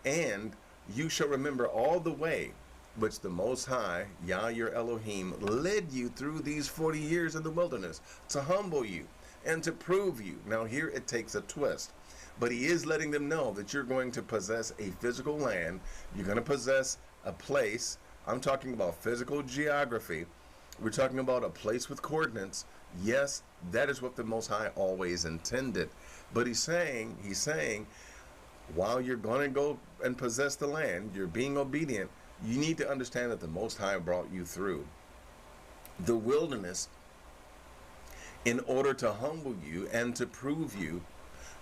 And you shall remember all the way which the Most High, Yah your Elohim, led you through these 40 years in the wilderness to humble you and to prove you. Now here it takes a twist. But he is letting them know that you're going to possess a physical land. You're going to possess a place. I'm talking about physical geography. We're talking about a place with coordinates. Yes, that is what the Most High always intended. But he's saying, while you're going to go and possess the land, you're being obedient, you need to understand that the Most High brought you through the wilderness in order to humble you and to prove you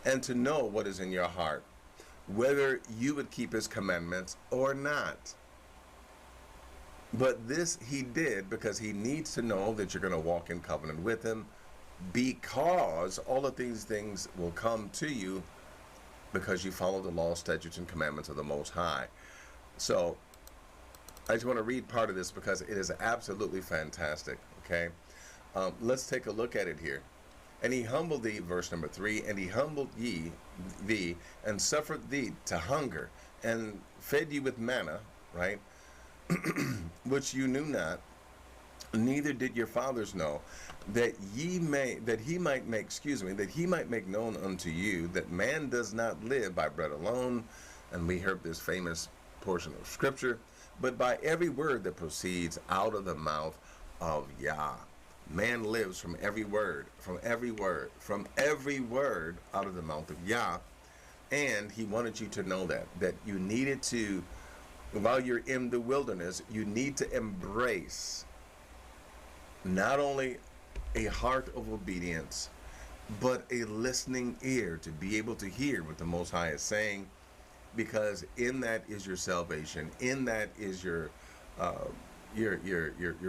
and to know what is in your heart, whether you would keep his commandments or not. But this he did because he needs to know that you're going to walk in covenant with him, because all of these things will come to you because you follow the law, statutes, and commandments of the Most High. So I just want to read part of this because it is absolutely fantastic, okay? Let's take a look at it here. And he humbled thee, verse number 3, and he humbled thee, and suffered thee to hunger, and fed you with manna, right, which you knew not, neither did your fathers know, that he might make known unto you that man does not live by bread alone. And we heard this famous portion of scripture, but by every word that proceeds out of the mouth of Yah. Man lives from every word out of the mouth of Yah. And he wanted you to know that you needed to, while you're in the wilderness, you need to embrace not only a heart of obedience, but a listening ear to be able to hear what the Most High is saying, because in that is your salvation. In that is your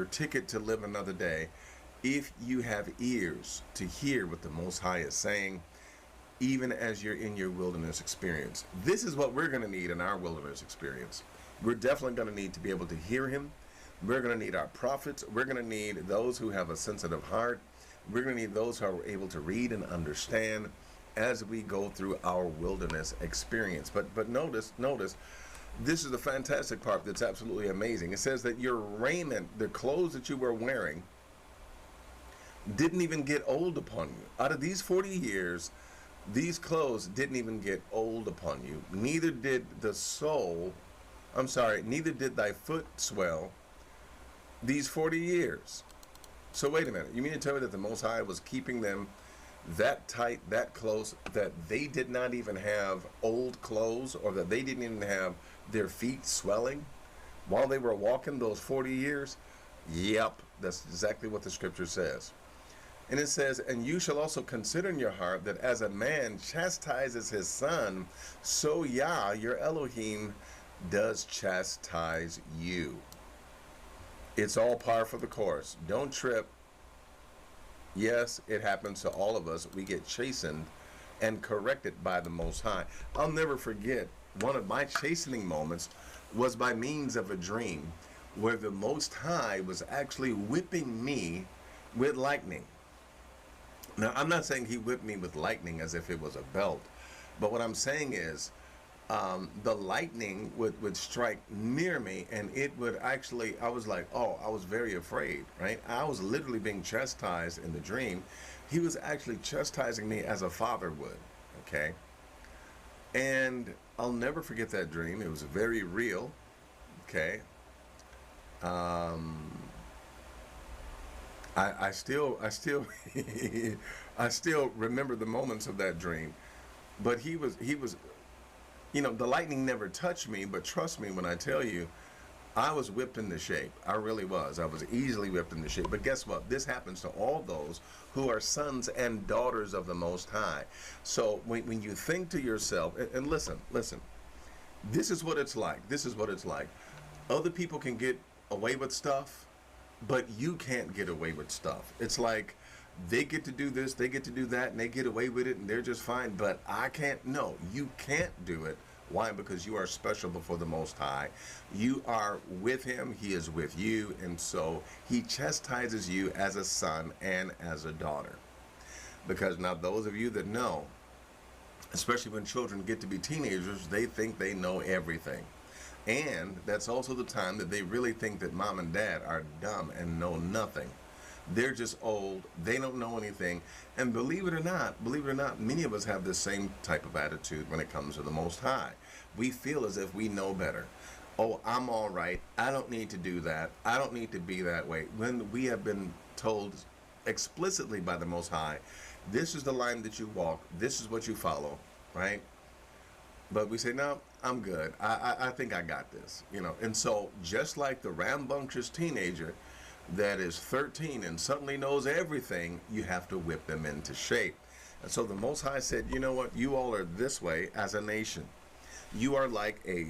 ticket to live another day. If you have ears to hear what the Most High is saying, even as you're in your wilderness experience. This is what we're going to need in our wilderness experience. We're definitely going to need to be able to hear him. We're going to need our prophets. We're going to need those who have a sensitive heart. We're going to need those who are able to read and understand as we go through our wilderness experience. But notice, this is the fantastic part that's absolutely amazing. It says that your raiment, the clothes that you were wearing, didn't even get old upon you. Out of these 40 years, these clothes didn't even get old upon you. Neither did neither did thy foot swell these 40 years. So wait a minute. You mean to tell me that the Most High was keeping them that tight, that close, that they did not even have old clothes, or that they didn't even have their feet swelling while they were walking those 40 years? Yep, that's exactly what the scripture says. And it says, and you shall also consider in your heart that as a man chastises his son, so Yah, your Elohim, does chastise you. It's all par for the course. Don't trip. Yes, it happens to all of us. We get chastened and corrected by the Most High. I'll never forget, one of my chastening moments was by means of a dream where the Most High was actually whipping me with lightning. Now, I'm not saying he whipped me with lightning as if it was a belt, but what I'm saying is the lightning would strike near me, and it would actually, I was like, oh, I was very afraid, right? I was literally being chastised in the dream. He was actually chastising me as a father would, okay? And I'll never forget that dream. It was very real, okay? I still I still remember the moments of that dream. But he was, the lightning never touched me, but trust me when I tell you, I was whipped into shape. I really was. I was easily whipped into shape. But guess what? This happens to all those who are sons and daughters of the Most High. So when you think to yourself, and listen, this is what it's like. This is what it's like. Other people can get away with stuff, but you can't get away with stuff. It's like they get to do this, they get to do that, and they get away with it, and they're just fine. But I can't. No, you can't do it. Why? Because you are special before the Most High. You are with him. He is with you. And so he chastises you as a son and as a daughter. Because now those of you that know, especially when children get to be teenagers, they think they know everything. And that's also the time that they really think that mom and dad are dumb and know nothing. They're just old. They don't know anything. And believe it or not, many of us have the same type of attitude when it comes to the Most High. We feel as if we know better. Oh, I'm all right. I don't need to do that. I don't need to be that way. When we have been told explicitly by the Most High, this is the line that you walk. This is what you follow, right? But we say, no, I'm good. I think I got this, And so just like the rambunctious teenager that is 13 and suddenly knows everything, you have to whip them into shape. And so the Most High said, you know what? You all are this way as a nation. You are like a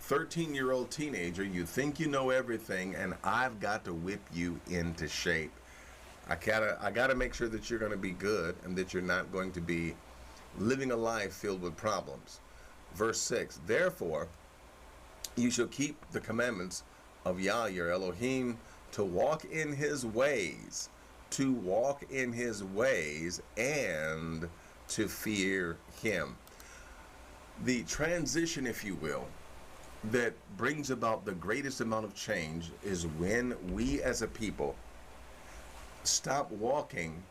13-year-old teenager. You think you know everything, and I've got to whip you into shape. I gotta make sure that you're going to be good and that you're not going to be living a life filled with problems. Verse 6, therefore, you shall keep the commandments of Yah, your Elohim, to walk in his ways, and to fear him. The transition, if you will, that brings about the greatest amount of change is when we as a people stop walking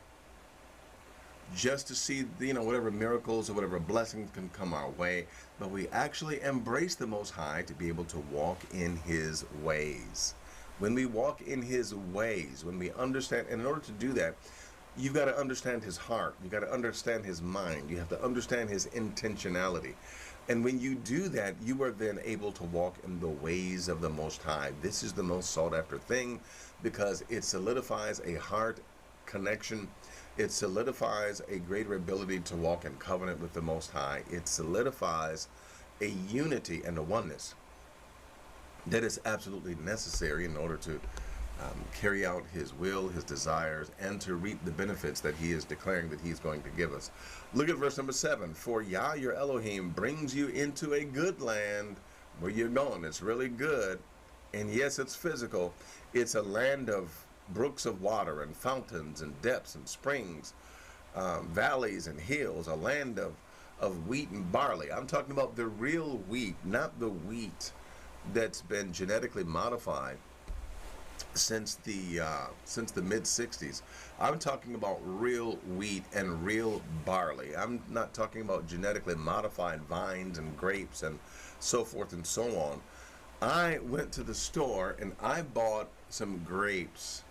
just to see, whatever miracles or whatever blessings can come our way, but we actually embrace the Most High to be able to walk in his ways. When we walk in his ways, when we understand, and in order to do that, you've got to understand his heart. You've got to understand his mind. You have to understand his intentionality. And when you do that, you are then able to walk in the ways of the Most High. This is the most sought after thing because it solidifies a heart connection. It solidifies a greater ability to walk in covenant with the Most High. It solidifies a unity and a oneness that is absolutely necessary in order to carry out his will, his desires, and to reap the benefits that he is declaring that he's going to give us. Look at verse number 7. For Yah, your Elohim, brings you into a good land where you're going. It's really good. And yes, it's physical. It's a land of brooks of water and fountains and depths and springs, valleys and hills, a land of wheat and barley. I'm talking about the real wheat, not the wheat that's been genetically modified since the mid 60s. I'm talking about real wheat and real barley. I'm not talking about genetically modified vines and grapes and so forth and so on. I went to the store and I bought some grapes.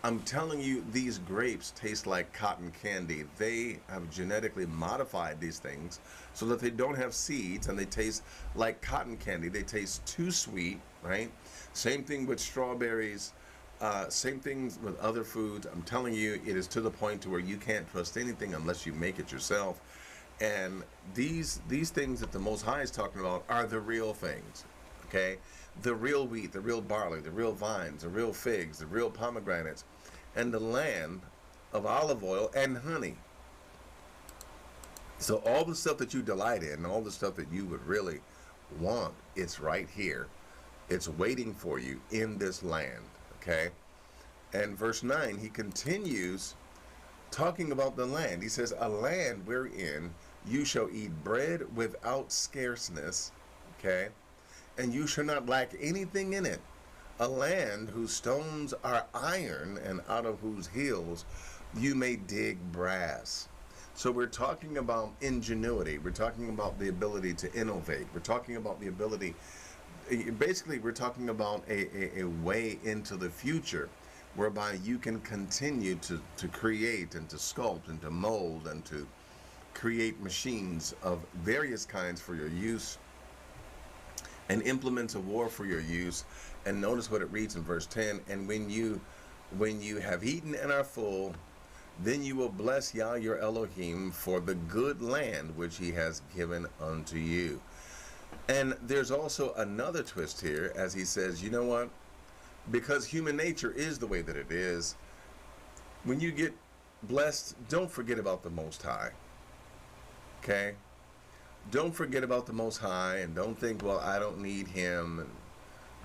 I'm telling you, these grapes taste like cotton candy. They have genetically modified these things so that they don't have seeds and they taste like cotton candy. They taste too sweet, right? Same thing with strawberries, same things with other foods. I'm telling you, it is to the point to where you can't trust anything unless you make it yourself. And these things that the Most High is talking about are the real things, okay? The real wheat, the real barley, the real vines, the real figs, the real pomegranates, and the land of olive oil and honey. So all the stuff that you delight in, all the stuff that you would really want, it's right here. It's waiting for you in this land, okay? And verse 9, he continues talking about the land. He says, a land wherein you shall eat bread without scarceness, okay? And you shall not lack anything in it. A land whose stones are iron, and out of whose hills you may dig brass. So we're talking about ingenuity. We're talking about the ability to innovate. We're talking about the ability, basically we're talking about a way into the future whereby you can continue to create and to sculpt and to mold and to create machines of various kinds for your use and implements of war for your use. And notice what it reads in verse 10, and when you have eaten and are full, then you will bless Yah your Elohim for the good land which he has given unto you. And there's also another twist here as he says, you know what? Because human nature is the way that it is, when you get blessed, don't forget about the Most High. Okay? Don't forget about the Most High and don't think, well, I don't need him.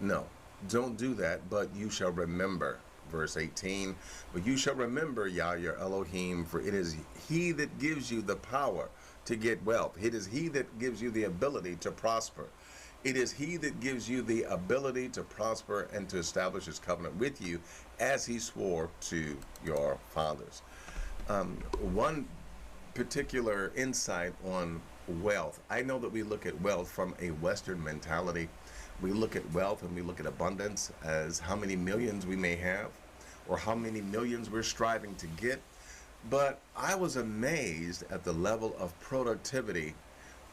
No, don't do that, but you shall remember. Verse 18, but you shall remember Yah your Elohim, for it is he that gives you the power to get wealth. It is he that gives you the ability to prosper. It is he that gives you the ability to prosper and to establish his covenant with you as he swore to your fathers. One particular insight on wealth. I know that we look at wealth from a Western mentality. We look at wealth and we look at abundance as how many millions we may have or how many millions we're striving to get. But I was amazed at the level of productivity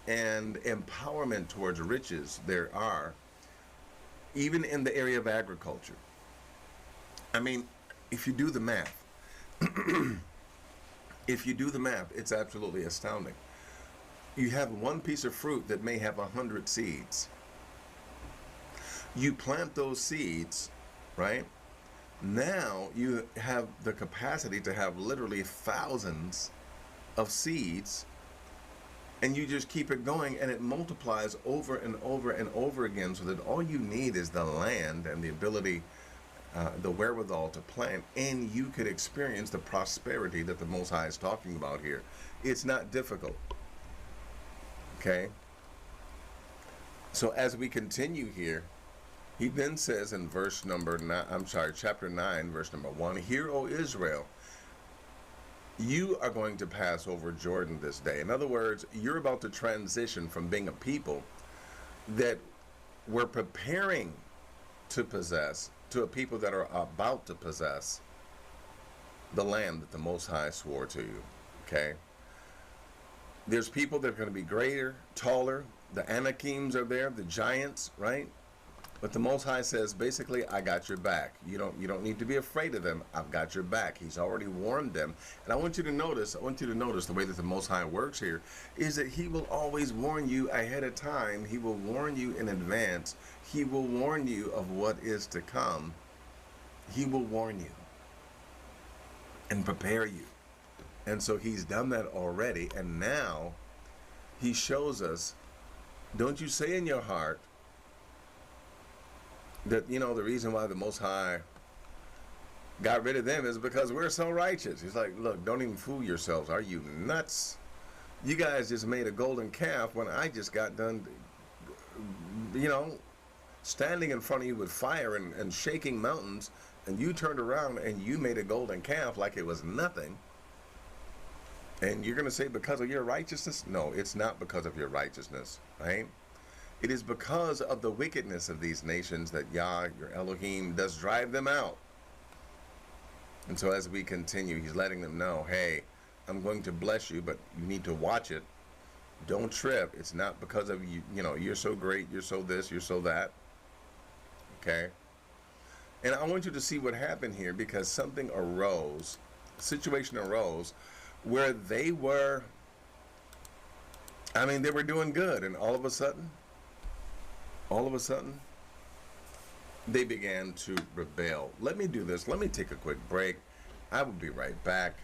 and empowerment towards riches there are, even in the area of agriculture. I mean, if you do the math, it's absolutely astounding. You have one piece of fruit that may have 100 seeds. You plant those seeds, right? Now you have the capacity to have literally thousands of seeds, and you just keep it going, and it multiplies over and over and over again, so that all you need is the land and the ability, the wherewithal to plant, and you could experience the prosperity that the Most High is talking about here. It's not difficult. Okay? So as we continue here, he then says in chapter 9, verse number 1, Hear, O Israel, you are going to pass over Jordan this day. In other words, you're about to transition from being a people that we're preparing to possess to a people that are about to possess the land that the Most High swore to you. Okay? There's people that are going to be greater, taller. The Anakims are there, the giants, right? But the Most High says, basically, I got your back. You don't need to be afraid of them. I've got your back. He's already warned them. And I want you to notice the way that the Most High works here is that he will always warn you ahead of time. He will warn you in advance. He will warn you of what is to come. He will warn you and prepare you. And so he's done that already. And now he shows us, don't you say in your heart that, the reason why the Most High got rid of them is because we're so righteous. He's like, look, don't even fool yourselves. Are you nuts? You guys just made a golden calf when I just got done, standing in front of you with fire and shaking mountains, and you turned around and you made a golden calf like it was nothing. And you're going to say because of your righteousness? No, it's not because of your righteousness, right? It is because of the wickedness of these nations that Yah, your Elohim, does drive them out. And so as we continue, he's letting them know, hey, I'm going to bless you, but you need to watch it. Don't trip. It's not because of you, you're so great, you're so this, you're so that. Okay? And I want you to see what happened here, because something arose, a situation arose where they were doing good, and all of a sudden, they began to rebel. Let me do this. Let me take a quick break. I will be right back,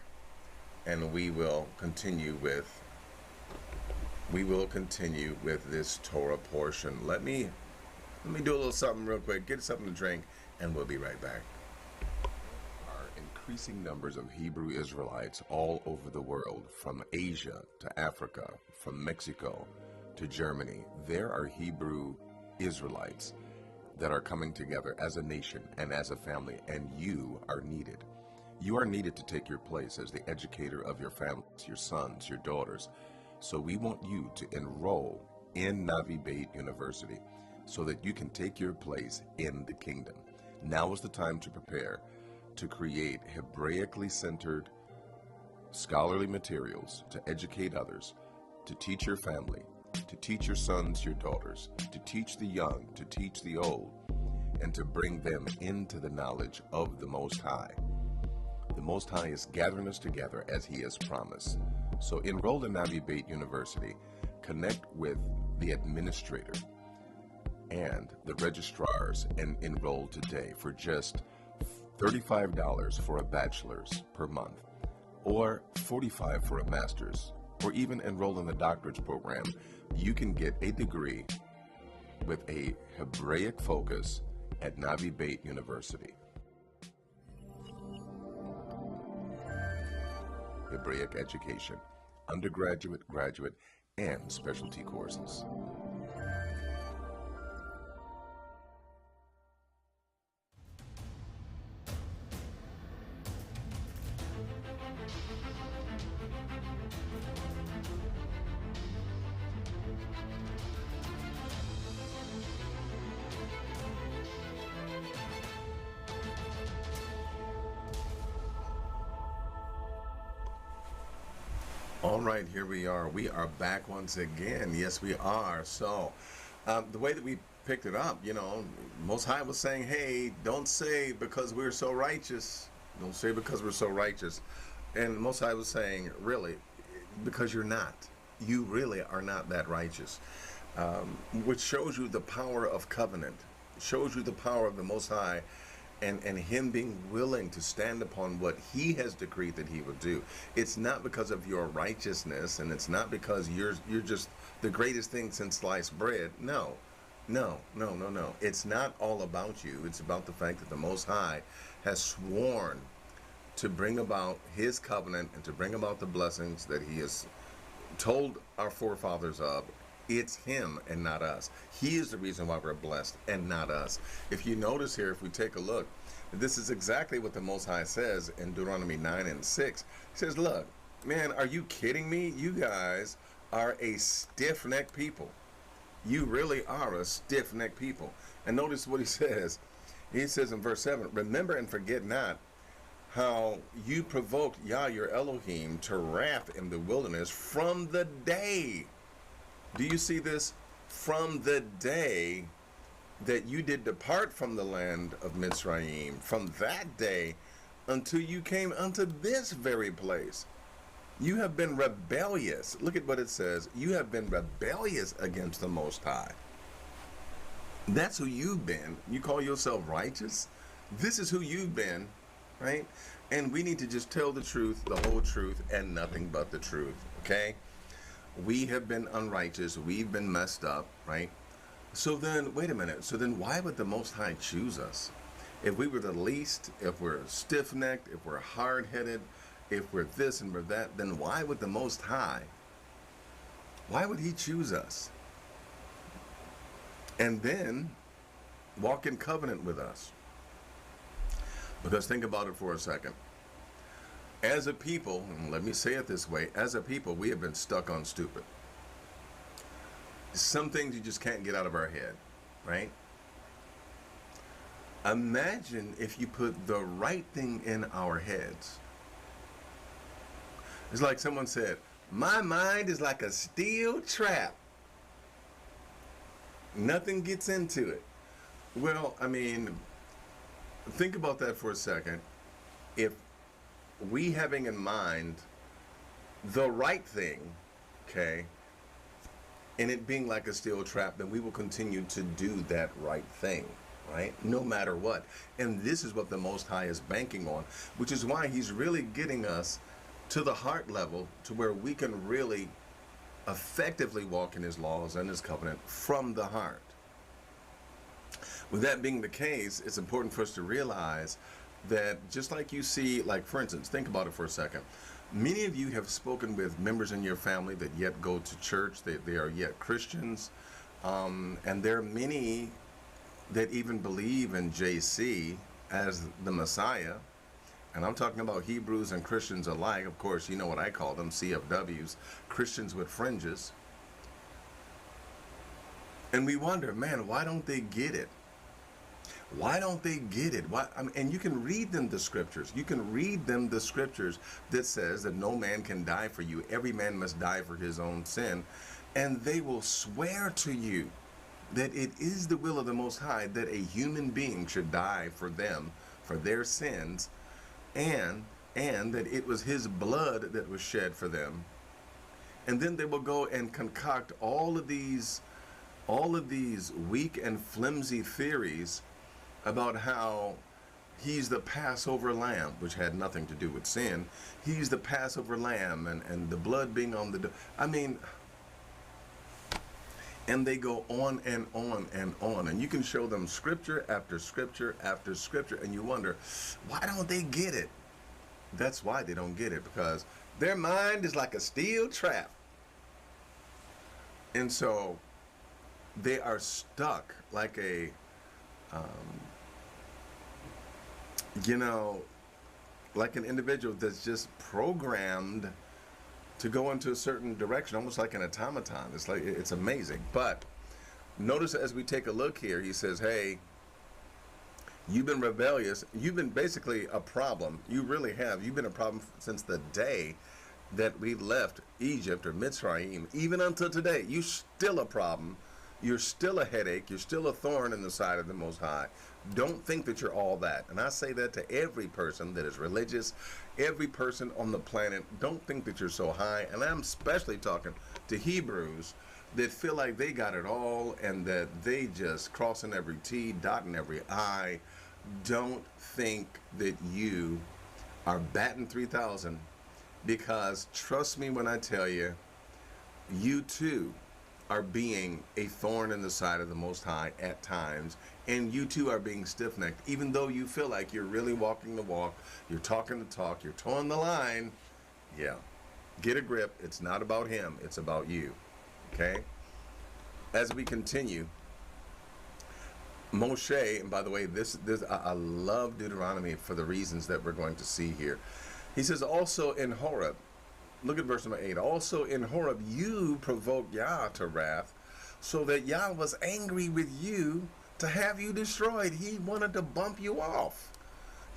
and we will continue with this Torah portion. Let me do a little something real quick. Get something to drink, and we'll be right back. Increasing numbers of Hebrew Israelites all over the world, from Asia to Africa, from Mexico to Germany. There are Hebrew Israelites that are coming together as a nation and as a family, and you are needed. You are needed to take your place as the educator of your families, your sons, your daughters. So we want you to enroll in Navi Beit University so that you can take your place in the kingdom. Now is the time to prepare to create Hebraically centered scholarly materials to educate others, to teach your family, to teach your sons, your daughters, to teach the young, to teach the old, and to bring them into the knowledge of the Most High. The Most High is gathering us together as He has promised. So enroll in Navi Beit University, connect with the administrator and the registrars, and enroll today for just $35 for a bachelor's per month, or $45 for a master's, or even enroll in the doctorate's program. You can get a degree with a Hebraic focus at Navi Beit University. Hebraic education, undergraduate, graduate, and specialty courses. All right, here we are. We are back once again. Yes, we are. So, the way that we picked it up, Most High was saying, hey, don't say because we're so righteous. Don't say because we're so righteous. And Most High was saying, really, because you're not. You really are not that righteous. Which shows you the power of covenant. Shows you the power of the Most High. And Him being willing to stand upon what He has decreed that He would do. It's not because of your righteousness, and it's not because you're just the greatest thing since sliced bread. No. It's not all about you. It's about the fact that the Most High has sworn to bring about His covenant and to bring about the blessings that He has told our forefathers of. It's Him and not us. He is the reason why we're blessed and not us. If you notice here, if we take a look, this is exactly what the Most High says in Deuteronomy 9:6. He says, look, man, are you kidding me? You guys are a stiff-necked people. You really are a stiff-necked people. And notice what he says. He says in verse 7, remember and forget not how you provoked Yah, your Elohim, to wrath in the wilderness from the day. Do you see this? From the day that you did depart from the land of Mitzrayim, from that day until you came unto this very place. You have been rebellious. Look at what it says. You have been rebellious against the Most High. That's who you've been. You call yourself righteous? This is who you've been, right? And we need to just tell the truth, the whole truth, and nothing but the truth, okay? We have been unrighteous. We've been messed up, right? So then, wait a minute. So then why would the Most High choose us? If we were the least, if we're stiff-necked, if we're hard-headed, if we're this and we're that, then why would the Most High, why would he choose us? And then walk in covenant with us? Because think about it for a second. As a people, and let me say it this way, as a people, we have been stuck on stupid. Some things you just can't get out of our head, right? Imagine if you put the right thing in our heads. It's like someone said, my mind is like a steel trap. Nothing gets into it. Well, I mean, think about that for a second. If we having in mind the right thing, okay, and it being like a steel trap, then we will continue to do that right thing, right? No matter what. And this is what the Most High is banking on, which is why he's really getting us to the heart level to where we can really effectively walk in his laws and his covenant from the heart. With that being the case, it's important for us to realize that just like you see, like for instance, think about it for a second. Many of you have spoken with members in your family that yet go to church, they are yet Christians, and there are many that even believe in JC as the Messiah. And I'm talking about Hebrews and Christians alike. Of course, you know what I call them, CFWs, Christians with fringes. And we wonder, man, why don't they get it? Why don't they get it? Why? I mean, and you can read them the scriptures. You can read them the scriptures that says that no man can die for you. Every man must die for his own sin. And they will swear to you that it is the will of the Most High that a human being should die for them, for their sins, and that it was his blood that was shed for them. And then they will go and concoct all of these weak and flimsy theories about how he's the Passover lamb, which had nothing to do with sin. He's the Passover lamb, and the blood being on the... I mean, and they go on and on and on. And you can show them scripture after scripture after scripture, and you wonder, why don't they get it? That's why they don't get it, because their mind is like a steel trap. And so they are stuck like a, like an individual that's just programmed to go into a certain direction, almost like an automaton. It's like, it's amazing. But notice as we take a look here, he says, hey, you've been rebellious. You've been basically a problem. You really have. You've been a problem since the day that we left Egypt or Mitzrayim, even until today. You're still a problem. You're still a headache. You're still a thorn in the side of the Most High. Don't think that you're all that. And I say that to every person that is religious, every person on the planet. Don't think that you're so high. And I'm especially talking to Hebrews that feel like they got it all and that they just crossing every T, dotting every I. Don't think that you are batting 3,000, because trust me when I tell you, you too are being a thorn in the side of the Most High at times, and you too are being stiff-necked, even though you feel like you're really walking the walk, you're talking the talk, you're towing the line. Yeah, get a grip. It's not about him, it's about you. Okay? As we continue, Moshe, and by the way, this I love Deuteronomy for the reasons that we're going to see here. He says, also in Horeb, look at verse number 8. Also in Horeb, you provoked Yah to wrath, so that Yah was angry with you to have you destroyed. He wanted to bump you off.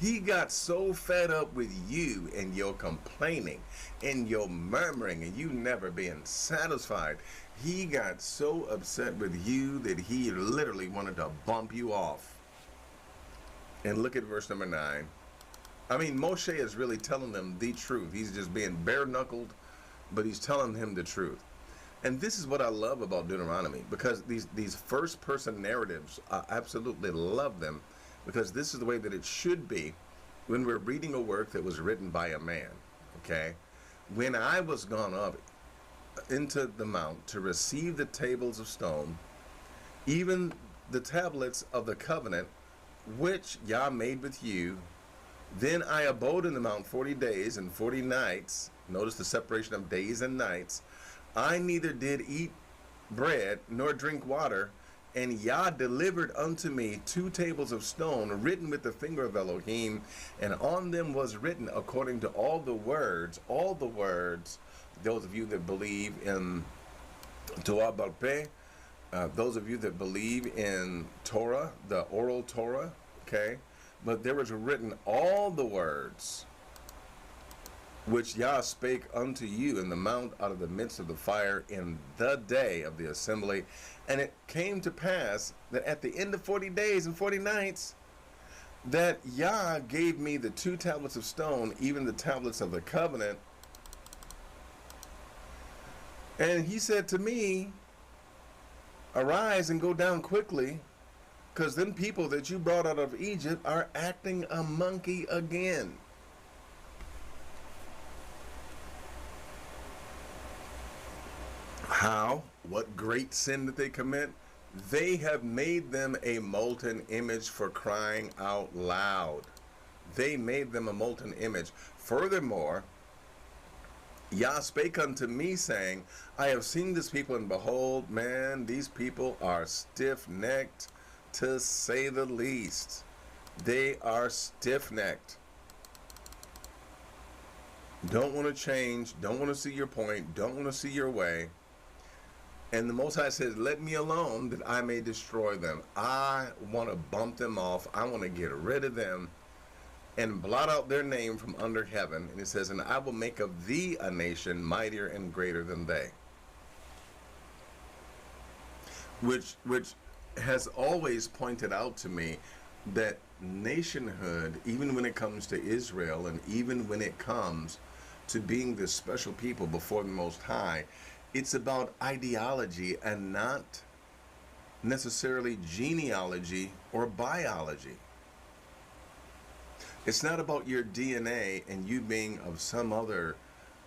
He got so fed up with you and your complaining and your murmuring and you never being satisfied. He got so upset with you that he literally wanted to bump you off. And look at verse number 9. I mean, Moshe is really telling them the truth. He's just being bare-knuckled, but he's telling him the truth. And this is what I love about Deuteronomy, because these first-person narratives, I absolutely love them, because this is the way that it should be when we're reading a work that was written by a man. Okay? When I was gone up into the mount to receive the tables of stone, even the tablets of the covenant which Yah made with you, then I abode in the mount 40 days and 40 nights. Notice the separation of days and nights. I neither did eat bread nor drink water, and Yah delivered unto me 2 tables of stone written with the finger of Elohim, and on them was written according to all the words, those of you that believe in Torah Bal Peh, those of you that believe in Torah, the oral Torah, okay? But there was written all the words which Yah spake unto you in the mount out of the midst of the fire in the day of the assembly. And it came to pass that at the end of 40 days and 40 nights, that Yah gave me the 2 tablets of stone, even the tablets of the covenant. And he said to me, arise and go down quickly, because them people that you brought out of Egypt are acting a monkey again. How? What great sin did they commit? They have made them a molten image, for crying out loud. They made them a molten image. Furthermore, Yah spake unto me, saying, I have seen this people, and behold, man, these people are stiff-necked, to say the least. They are stiff-necked. Don't want to change, don't want to see your point, don't want to see your way. And the Most High says, let me alone that I may destroy them. I want to bump them off. I want to get rid of them and blot out their name from under heaven. And it says, and I will make of thee a nation mightier and greater than they. Which has always pointed out to me that nationhood, even when it comes to Israel, and even when it comes to being this special people before the Most High, it's about ideology and not necessarily genealogy or biology. It's not about your DNA and you being of some other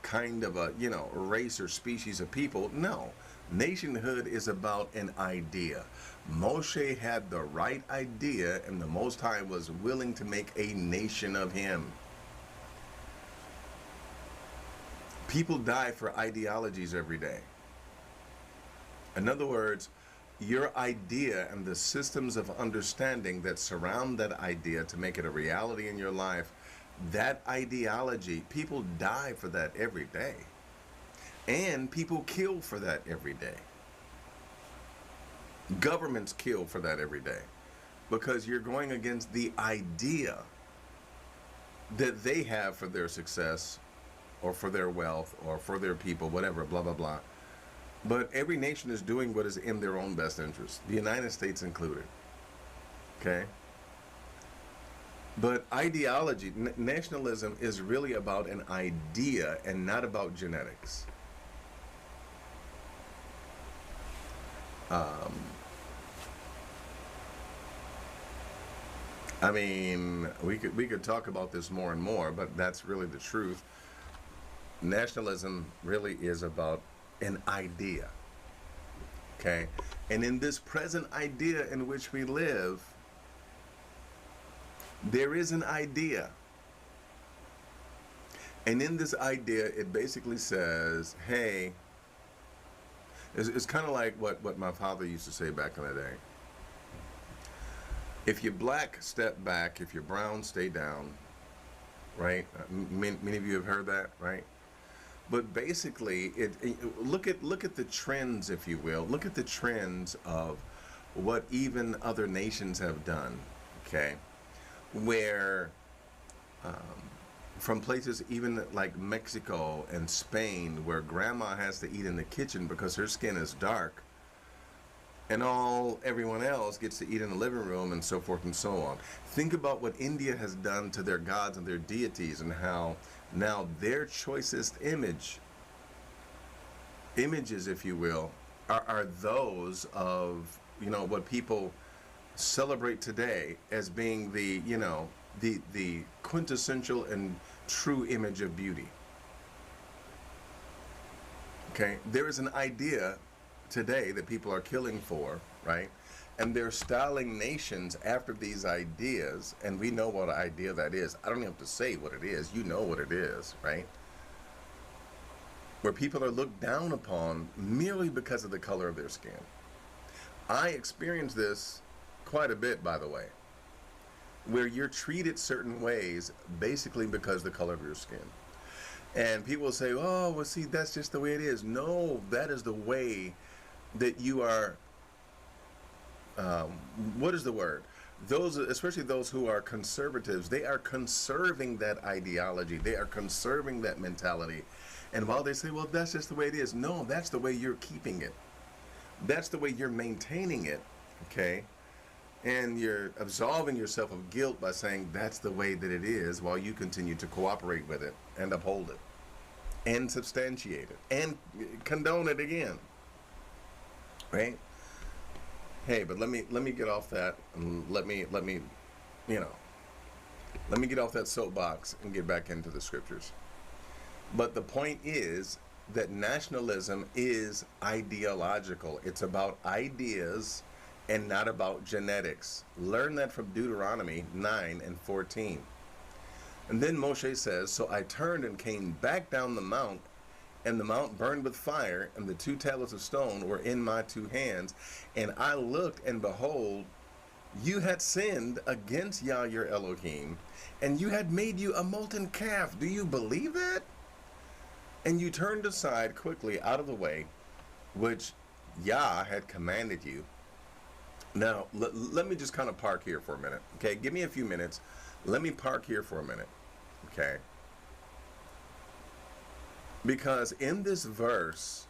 kind of a, race or species of people. No. Nationhood is about an idea. Moshe had the right idea, and the Most High was willing to make a nation of him. People die for ideologies every day. In other words, your idea and the systems of understanding that surround that idea to make it a reality in your life, that ideology, people die for that every day. And people kill for that every day. Governments kill for that every day. Because you're going against the idea that they have for their success, or for their wealth, or for their people, whatever, blah, blah, blah. But every nation is doing what is in their own best interest, the United States included. Okay? But ideology, nationalism is really about an idea and not about genetics. I mean, we could talk about this more and more, but that's really the truth. Nationalism really is about an idea, okay? And in this present idea in which we live, there is an idea. And in this idea, it basically says, hey, it's kind of like what my father used to say back in the day. If you're black, step back. If you're brown, stay down, right? Many of you have heard that, right? But basically, look at the trends, if you will. Look at the trends of what even other nations have done, okay? Where from places even like Mexico and Spain, where grandma has to eat in the kitchen because her skin is dark, and everyone else gets to eat in the living room, and so forth and so on. Think about what India has done to their gods and their deities, and how now their choicest images, if you will, are those of, what people celebrate today as being the, you know, the quintessential and true image of beauty. Okay, there is an idea today that people are killing for, right? And they're styling nations after these ideas, and we know what idea that is. I don't even have to say what it is. You know what it is, right? Where people are looked down upon merely because of the color of their skin. I experienced this quite a bit, by the way, where you're treated certain ways basically because of the color of your skin. And people will say, oh, well, see, that's just the way it is. No, that is the way that you are, what is the word? Those, especially those who are conservatives, they are conserving that ideology. They are conserving that mentality. And while they say, well, that's just the way it is. No, that's the way you're keeping it. That's the way you're maintaining it, okay? And you're absolving yourself of guilt by saying that's the way that it is while you continue to cooperate with it and uphold it and substantiate it and condone it again, right? Hey, but let me get off that and let me get off that soapbox and get back into the scriptures. But the point is that nationalism is ideological. It's about ideas and not about genetics. Learn that from Deuteronomy 9:14. And then Moshe says, so I turned and came back down the mount, and the mount burned with fire, and the 2 tablets of stone were in my 2 hands. And I looked, and behold, you had sinned against Yah your Elohim, and you had made you a molten calf. Do you believe that? And you turned aside quickly out of the way, which Yah had commanded you. Now, let me just kind of park here for a minute, okay? Give me a few minutes. Let me park here for a minute, okay? Because in this verse,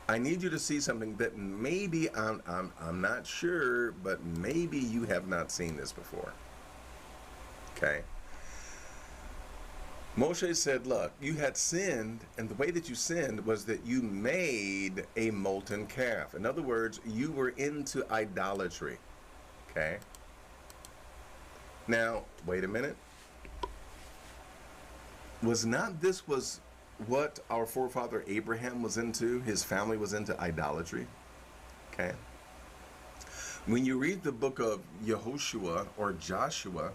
I need you to see something that maybe, I'm not sure, but maybe you have not seen this before, okay? Moshe said, look, you had sinned, and the way that you sinned was that you made a molten calf. In other words, you were into idolatry, okay? Now, wait a minute. Was what our forefather Abraham was into? His family was into idolatry, okay? When you read the book of Yehoshua or Joshua,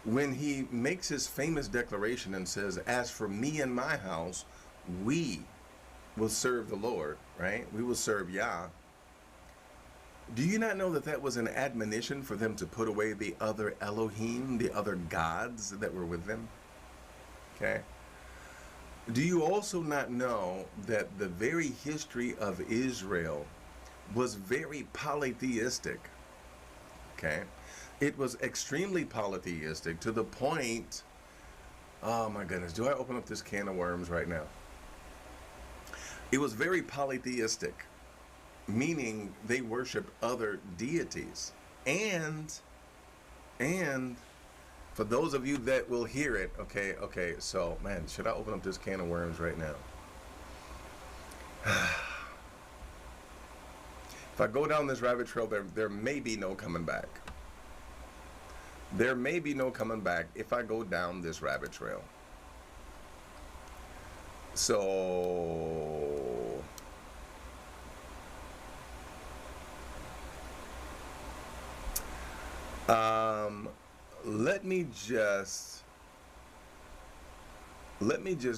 when he makes his famous declaration and says, as for me and my house, we will serve the Lord, right? We will serve Yah. Do you not know that that was an admonition for them to put away the other Elohim, the other gods that were with them? Okay. Do you also not know that the very history of Israel was very polytheistic? Okay. It was extremely polytheistic to the point, oh my goodness, do I open up this can of worms right now? It was very polytheistic, meaning they worshiped other deities. And for those of you that will hear it, okay, so man, should I open up this can of worms right now? If I go down this rabbit trail, there may be no coming back. There may be no coming back if I go down this rabbit trail. So let me just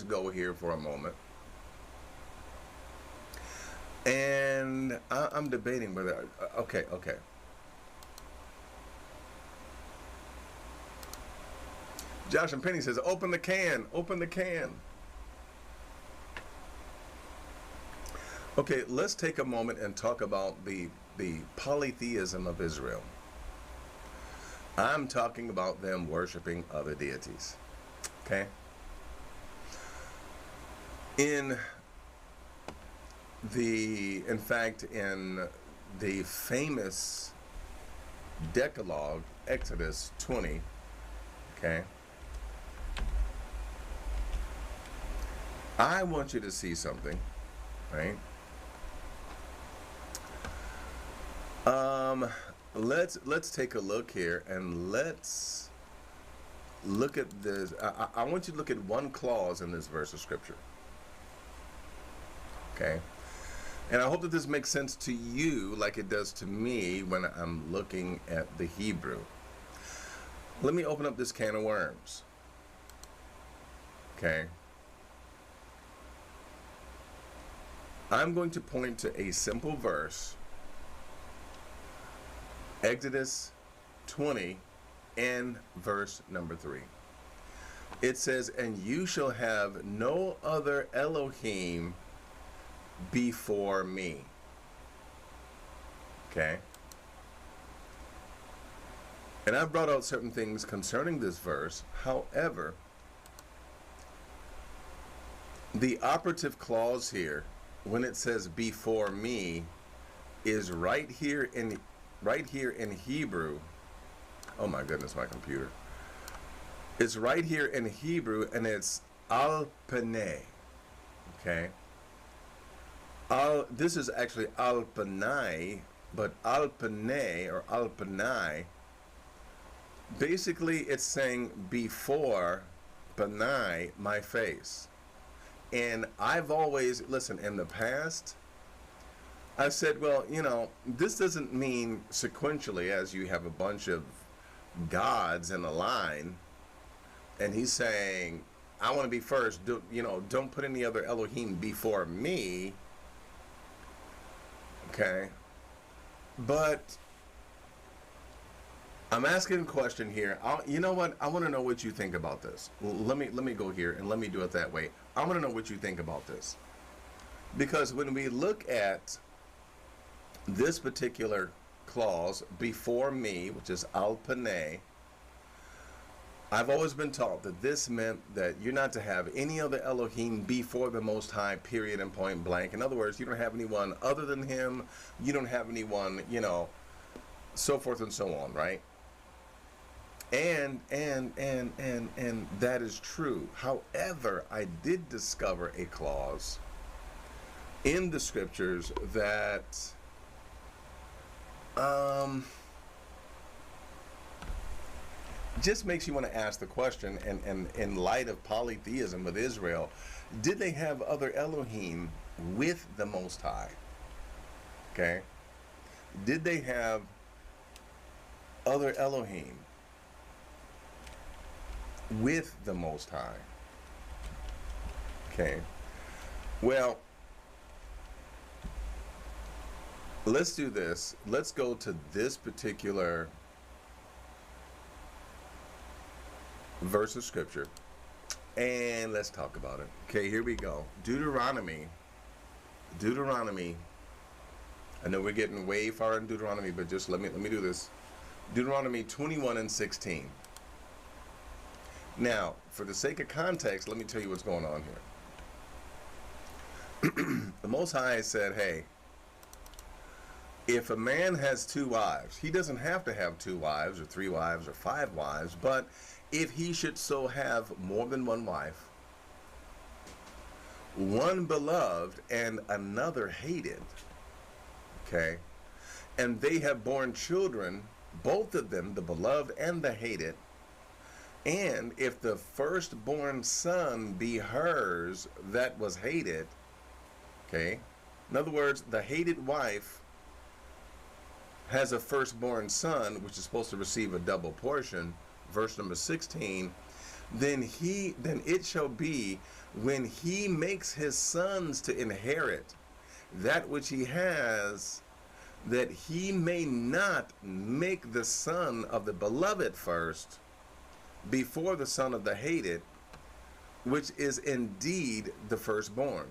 go here for a moment. And I'm debating whether, okay. Josh and Penny says, open the can. Okay, let's take a moment and talk about the polytheism of Israel. I'm talking about them worshiping other deities, okay? In the famous Decalogue, Exodus 20, okay? I want you to see something, right? let's take a look here, and let's look at this. I want you to look at one clause in this verse of scripture. Okay? And I hope that this makes sense to you like it does to me when I'm looking at the Hebrew. Let me open up this can of worms. Okay? I'm going to point to a simple verse, Exodus 20 and verse number 3. It says, "And you shall have no other Elohim before me." Okay? And I've brought out certain things concerning this verse. However, the operative clause here, when it says "before me," is right here in Hebrew. Oh my goodness, my computer. It's right here in Hebrew, and it's al panei. Okay. This is actually al panai, but al panei or al panai, basically it's saying before panai, my face. And I've always, listen, in the past, I've said, well, you know, this doesn't mean sequentially as you have a bunch of gods in a line, and he's saying, I want to be first, don't put any other Elohim before me. Okay? But I'm asking a question here. You know what? I want to know what you think about this. Let me go here and let me do it that way. I want to know what you think about this. Because when we look at this particular clause, "before me," which is al panei, I've always been taught that this meant that you're not to have any other Elohim before the Most High, period and point blank. In other words, you don't have anyone other than him. You don't have anyone, so forth and so on, right? And that is true. However, I did discover a clause in the scriptures that just makes you want to ask the question, and in light of polytheism with Israel, did they have other Elohim with the Most High? Okay? Did they have other Elohim with the Most High? Okay. Well, let's do this. Let's go to this particular verse of scripture and let's talk about it. Okay, here we go. Deuteronomy. I know we're getting way far in Deuteronomy, but just let me do this. Deuteronomy 21 and 16. Now, for the sake of context, let me tell you what's going on here. The Most High said, hey, if a man has 2 wives, he doesn't have to have 2 wives or 3 wives or 5 wives, but if he should so have more than one wife, one beloved and another hated, okay, and they have borne children, both of them, the beloved and the hated, and if the firstborn son be hers that was hated, okay, in other words, the hated wife has a firstborn son, which is supposed to receive a double portion, verse number 16, then it shall be when he makes his sons to inherit that which he has, that he may not make the son of the beloved first before the son of the hated, which is indeed the firstborn.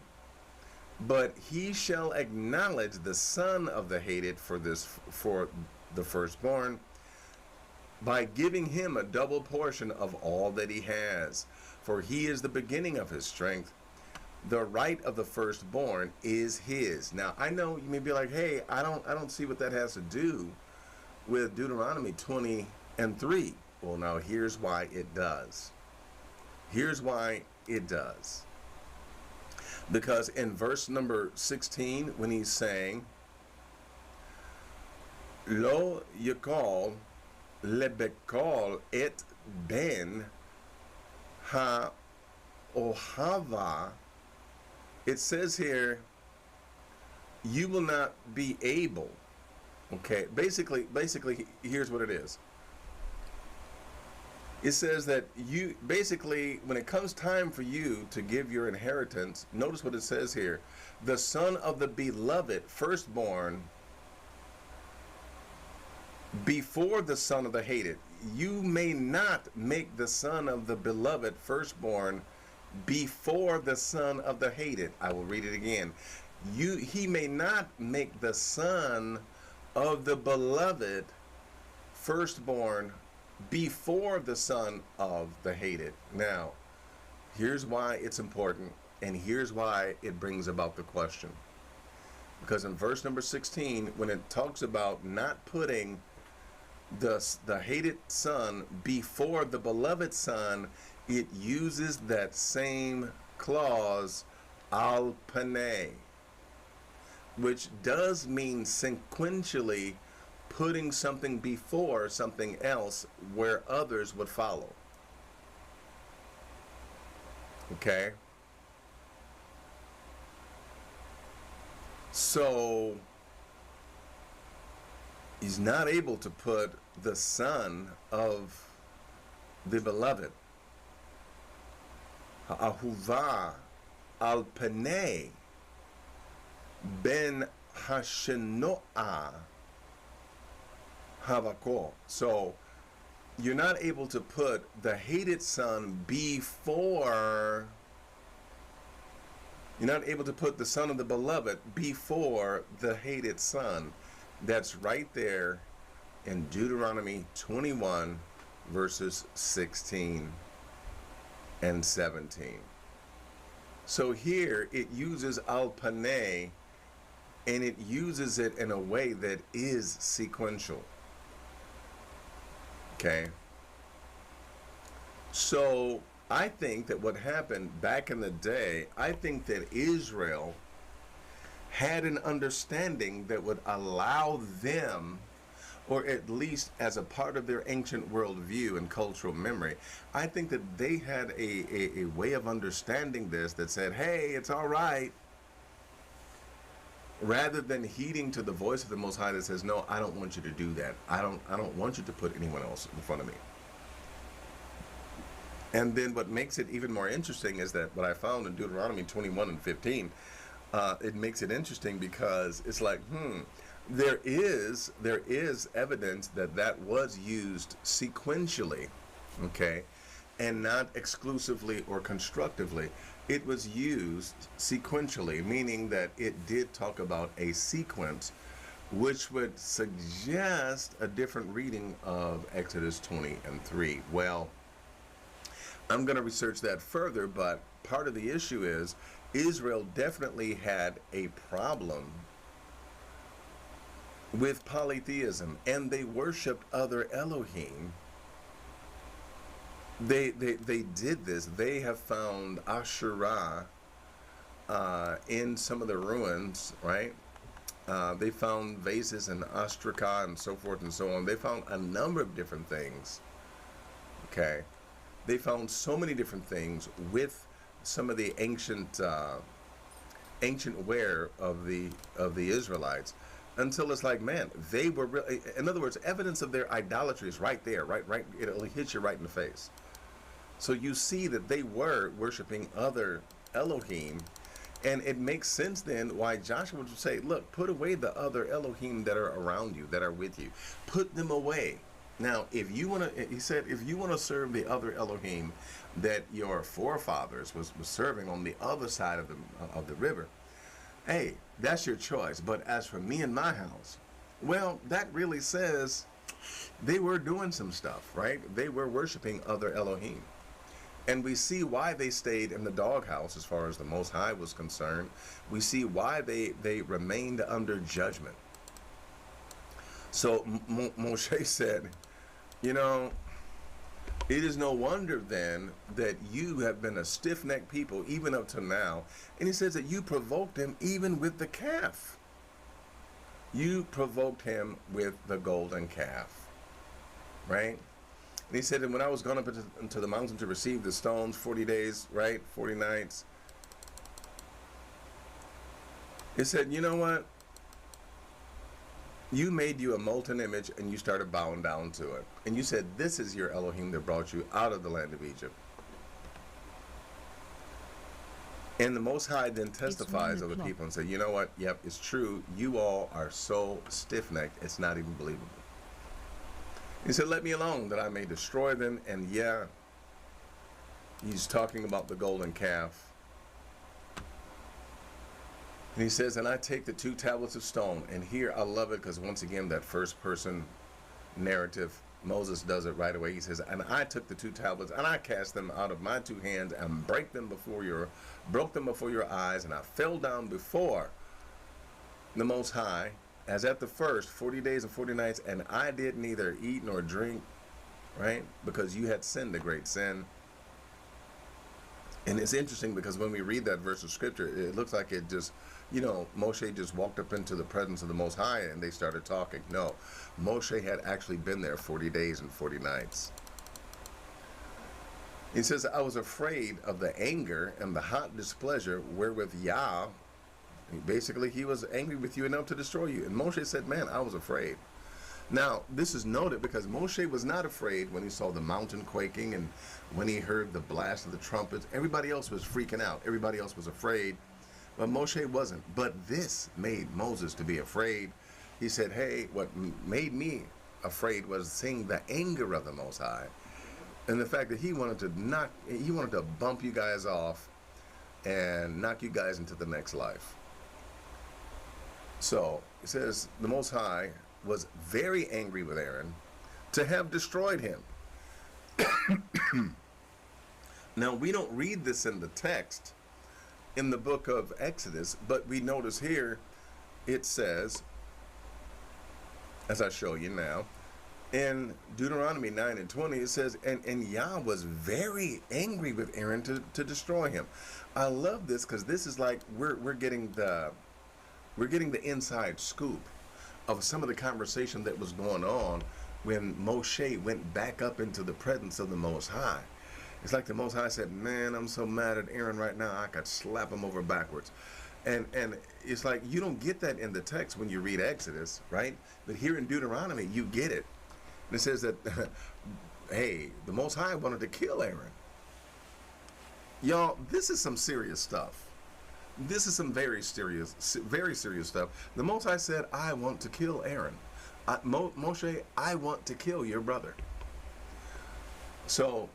But he shall acknowledge the son of the hated for the firstborn, by giving him a double portion of all that he has, for he is the beginning of his strength. The right of the firstborn is his. Now, I know you may be like, hey, I don't see what that has to do with Deuteronomy 20 and 3. Well, now here's why it does. Here's why it does. Because in verse number 16, when he's saying, Lo yekol lebekol et ben ha ohava. It says here, you will not be able. Okay, basically, here's what it is. It says that you, basically, when it comes time for you to give your inheritance, notice what it says here. The son of the beloved, firstborn, before the son of the hated. You may not make the son of the beloved, firstborn, before the son of the hated. I will read it again. He may not make the son of the beloved, firstborn, before the son of the hated. Now, here's why it's important, and here's why it brings about the question. Because in verse number 16, when it talks about not putting the hated son before the beloved son, it uses that same clause, al panei, which does mean sequentially putting something before something else where others would follow. Okay? So he's not able to put the son of the beloved, Ahuva al Panei ben Hashenoah Havako. So you're not able to put the hated son before, you're not able to put the son of the beloved before the hated son. That's right there in Deuteronomy 21 verses 16 and 17. So here it uses al panei, and it uses it in a way that is sequential. Okay? So I think that what happened back in the day, I think that Israel had an understanding that would allow them, or at least as a part of their ancient worldview and cultural memory, I think that they had a way of understanding this that said, hey, it's all right, rather than heeding to the voice of the Most High that says, no, I don't want you to do that. I don't want you to put anyone else in front of me. And then what makes it even more interesting is that what I found in Deuteronomy 21 and 15, it makes it interesting because it's like, there is evidence that was used sequentially, okay, and not exclusively or constructively. It was used sequentially, meaning that it did talk about a sequence, which would suggest a different reading of Exodus 20 and 3. Well, I'm going to research that further, but part of the issue is Israel definitely had a problem with polytheism, and they worshipped other Elohim. They did this. They have found Asherah in some of the ruins, right? They found vases and ostraca and so forth and so on. They found a number of different things. Okay, they found so many different things with some of the ancient ware of the Israelites, until it's like, man, they were really, in other words, evidence of their idolatry is right there, right. It'll hit you right in the face. So you see that they were worshiping other Elohim, and it makes sense then why Joshua would say, look, put away the other Elohim that are around you, that are with you. Put them away. Now, if you want to, he said, if you want to serve the other Elohim that your forefathers was serving on the other side of the river, hey, that's your choice. But as for me and my house, well, that really says they were doing some stuff, right? They were worshiping other Elohim. And we see why they stayed in the doghouse as far as the Most High was concerned. We see why they remained under judgment. So Moshe said, you know, it is no wonder then that you have been a stiff-necked people even up to now. And he says that you provoked him even with the calf. You provoked him with the golden calf, right? And he said, and when I was gone up into the mountain to receive the stones, 40 days, right? 40 nights. He said, you know what? You made you a molten image and you started bowing down to it. And you said, this is your Elohim that brought you out of the land of Egypt. And the Most High then testifies of the people and said, you know what? Yep, it's true. You all are so stiff-necked, it's not even believable. He said, let me alone that I may destroy them. And yeah, he's talking about the golden calf. And he says, and I take the 2 tablets of stone. And here I love it because once again, that first person narrative, Moses does it right away. He says, and I took the 2 tablets and I cast them out of my 2 hands and broke them before your eyes. And I fell down before the Most High as at the first 40 days and 40 nights. And I did neither eat nor drink, right? Because you had sinned a great sin. And it's interesting because when we read that verse of scripture, it looks like it just, you know, Moshe just walked up into the presence of the Most High and they started talking. No, Moshe had actually been there 40 days and 40 nights. He says, I was afraid of the anger and the hot displeasure wherewith Yah, basically he was angry with you enough to destroy you. And Moshe said, man, I was afraid. Now, this is noted because Moshe was not afraid when he saw the mountain quaking and when he heard the blast of the trumpets. Everybody else was freaking out. Everybody else was afraid. But Moshe wasn't. But this made Moses to be afraid. He said, hey, what made me afraid was seeing the anger of the Most High. And the fact that he wanted to bump you guys off and knock you guys into the next life. So, it says, the Most High was very angry with Aaron to have destroyed him. Now, we don't read this in the text in the book of Exodus, but we notice here it says, as I show you now, in Deuteronomy 9 and 20, it says, and Yah was very angry with Aaron to destroy him. I love this because this is like we're getting the inside scoop of some of the conversation that was going on when Moshe went back up into the presence of the Most High. It's like the Most High said, man, I'm so mad at Aaron right now, I could slap him over backwards. And it's like you don't get that in the text when you read Exodus, right? But here in Deuteronomy, you get it. And it says that, hey, the Most High wanted to kill Aaron. Y'all, this is some serious stuff. This is some very serious stuff. The Most High said, I want to kill Aaron. Moshe, I want to kill your brother. So,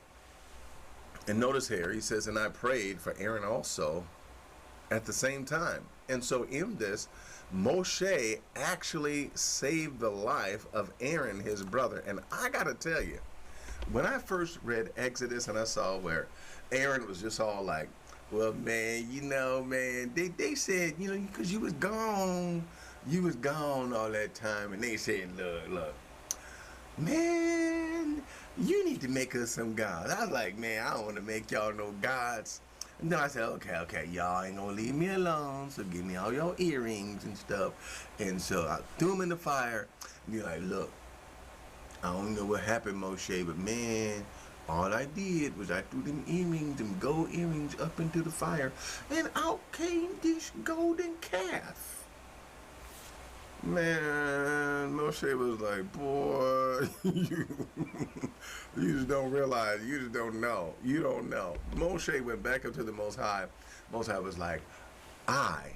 and notice here, he says, and I prayed for Aaron also at the same time. And so in this, Moshe actually saved the life of Aaron, his brother. And I got to tell you, when I first read Exodus and I saw where Aaron was just all like, well, man, you know, man, they said, you know, because you was gone all that time. And they said, look, man, you need to make us some gods. I was like, man, I don't want to make y'all no gods. And then I said, okay, y'all ain't gonna leave me alone, so give me all your earrings and stuff. And so I threw them in the fire. And you're like, look, I don't know what happened, Moshe, but man, all I did was I threw them earrings, them gold earrings up into the fire, and out came this golden calf. Man, Moshe was like, boy, you just don't realize, you just don't know. You don't know. Moshe went back up to the Most High. Most High was like, I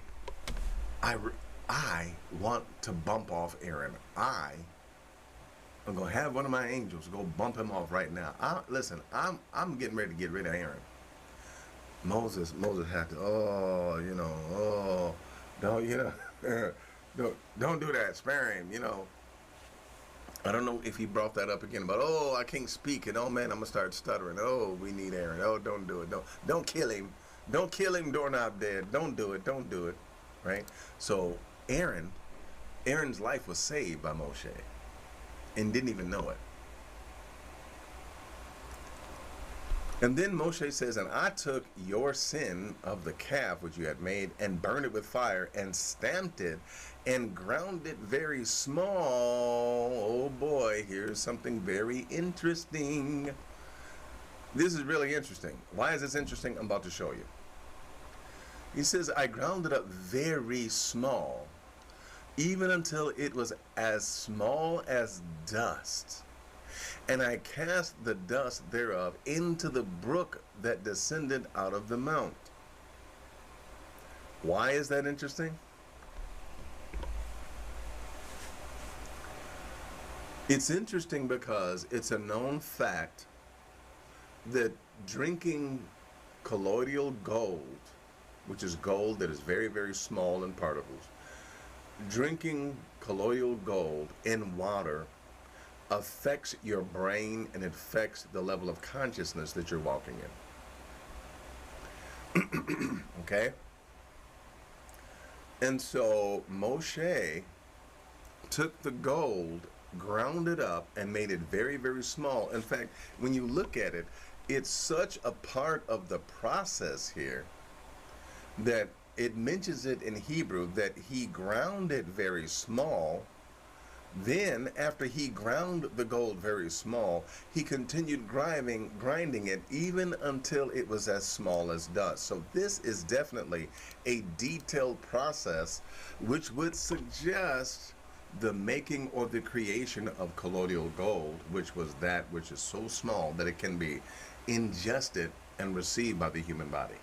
want to bump off Aaron. I'm going to have one of my angels go bump him off right now. Listen, I'm getting ready to get rid of Aaron. Moses had to, don't do that. Spare him, you know. I don't know if he brought that up again, but I can't speak, and oh man, I'm gonna start stuttering. Oh, we need Aaron. Oh, don't do it. Don't kill him. Don't kill him, doorknob dead. Don't do it. Don't do it. Right? So Aaron's life was saved by Moshe and didn't even know it. And then Moshe says, and I took your sin of the calf which you had made and burned it with fire and stamped it and ground it very small. Oh boy, here's something very interesting. This is really interesting. Why is this interesting? I'm about to show you. He says, I ground it up very small, even until it was as small as dust. And I cast the dust thereof into the brook that descended out of the mount. Why is that interesting? It's interesting because it's a known fact that drinking colloidal gold, which is gold that is very, very small in particles, drinking colloidal gold in water affects your brain and affects the level of consciousness that you're walking in. Okay? And so Moshe took the gold, ground it up, and made it very, very small. In fact, when you look at it, it's such a part of the process here that it mentions it in Hebrew that he ground it very small. Then, after he ground the gold very small, he continued grinding it even until it was as small as dust. So this is definitely a detailed process, which would suggest the making or the creation of colloidal gold, which was that which is so small that it can be ingested and received by the human body.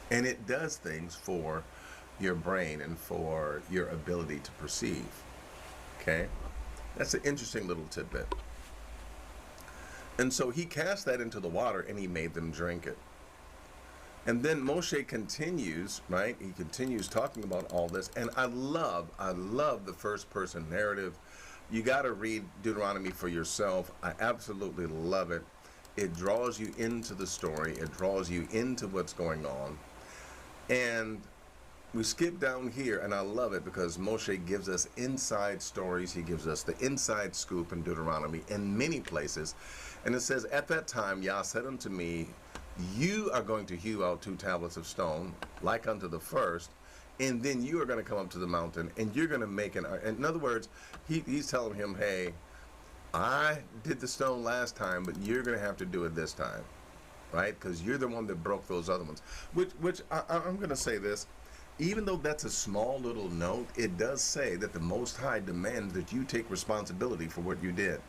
And it does things for your brain and for your ability to perceive. Okay? That's an interesting little tidbit. And so he cast that into the water and he made them drink it. And then Moshe continues, right? He continues talking about all this. And I love the first person narrative. You got to read Deuteronomy for yourself. I absolutely love it. It draws you into the story. It draws you into what's going on. And we skip down here, and I love it because Moshe gives us inside stories. He gives us the inside scoop in Deuteronomy in many places. And it says, at that time, Yah said unto me, you are going to hew out 2 tablets of stone, like unto the first, and then you are going to come up to the mountain, and you're going to make an... In other words, he's telling him, hey, I did the stone last time, but you're going to have to do it this time, right? Because you're the one that broke those other ones. Which I'm going to say this. Even though that's a small little note, it does say that the Most High demands that you take responsibility for what you did.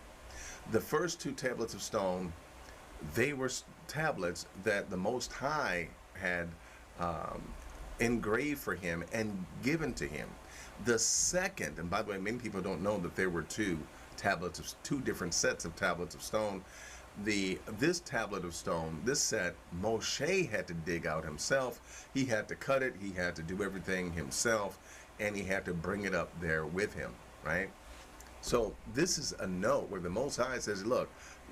The first 2 tablets of stone, they were tablets that the Most High had engraved for him and given to him. The second, and by the way, many people don't know that there were 2 different sets of tablets of stone. This tablet of stone, this set, Moshe had to dig out himself. He had to cut it. He had to do everything himself, and he had to bring it up there with him, right? So this is a note where the Most High says, look,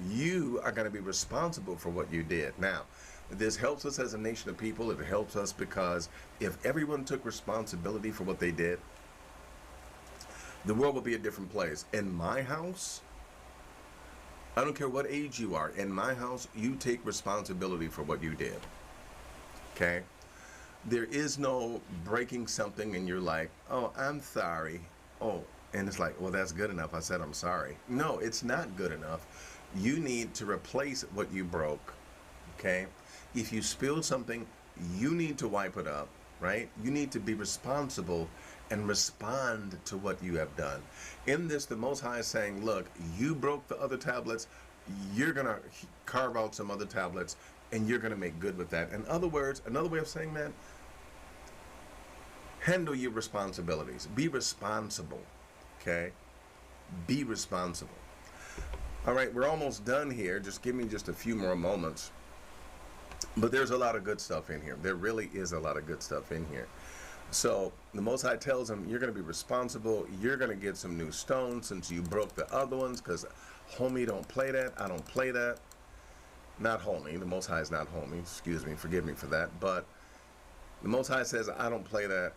you are going to be responsible for what you did. Now, this helps us as a nation of people. It helps us because if everyone took responsibility for what they did, the world will be a different place. In my house, I don't care what age you are. In my house, you take responsibility for what you did. Okay? There is no breaking something and you're like, oh, I'm sorry. Oh, and it's like, well, that's good enough. I said I'm sorry. No, it's not good enough. You need to replace what you broke. Okay? If you spilled something, you need to wipe it up, right? You need to be responsible and respond to what you have done. In this, the Most High is saying, look, you broke the other tablets, you're going to carve out some other tablets, and you're going to make good with that. In other words, another way of saying that, handle your responsibilities. Be responsible, okay? Be responsible. All right, we're almost done here. Just give me just a few more moments. But there's a lot of good stuff in here. There really is a lot of good stuff in here. So the Most High tells him, you're going to be responsible. You're going to get some new stones since you broke the other ones, because homie don't play that. I don't play that. Not homie. The Most High is not homie. Excuse me. Forgive me for that. But the Most High says, I don't play that.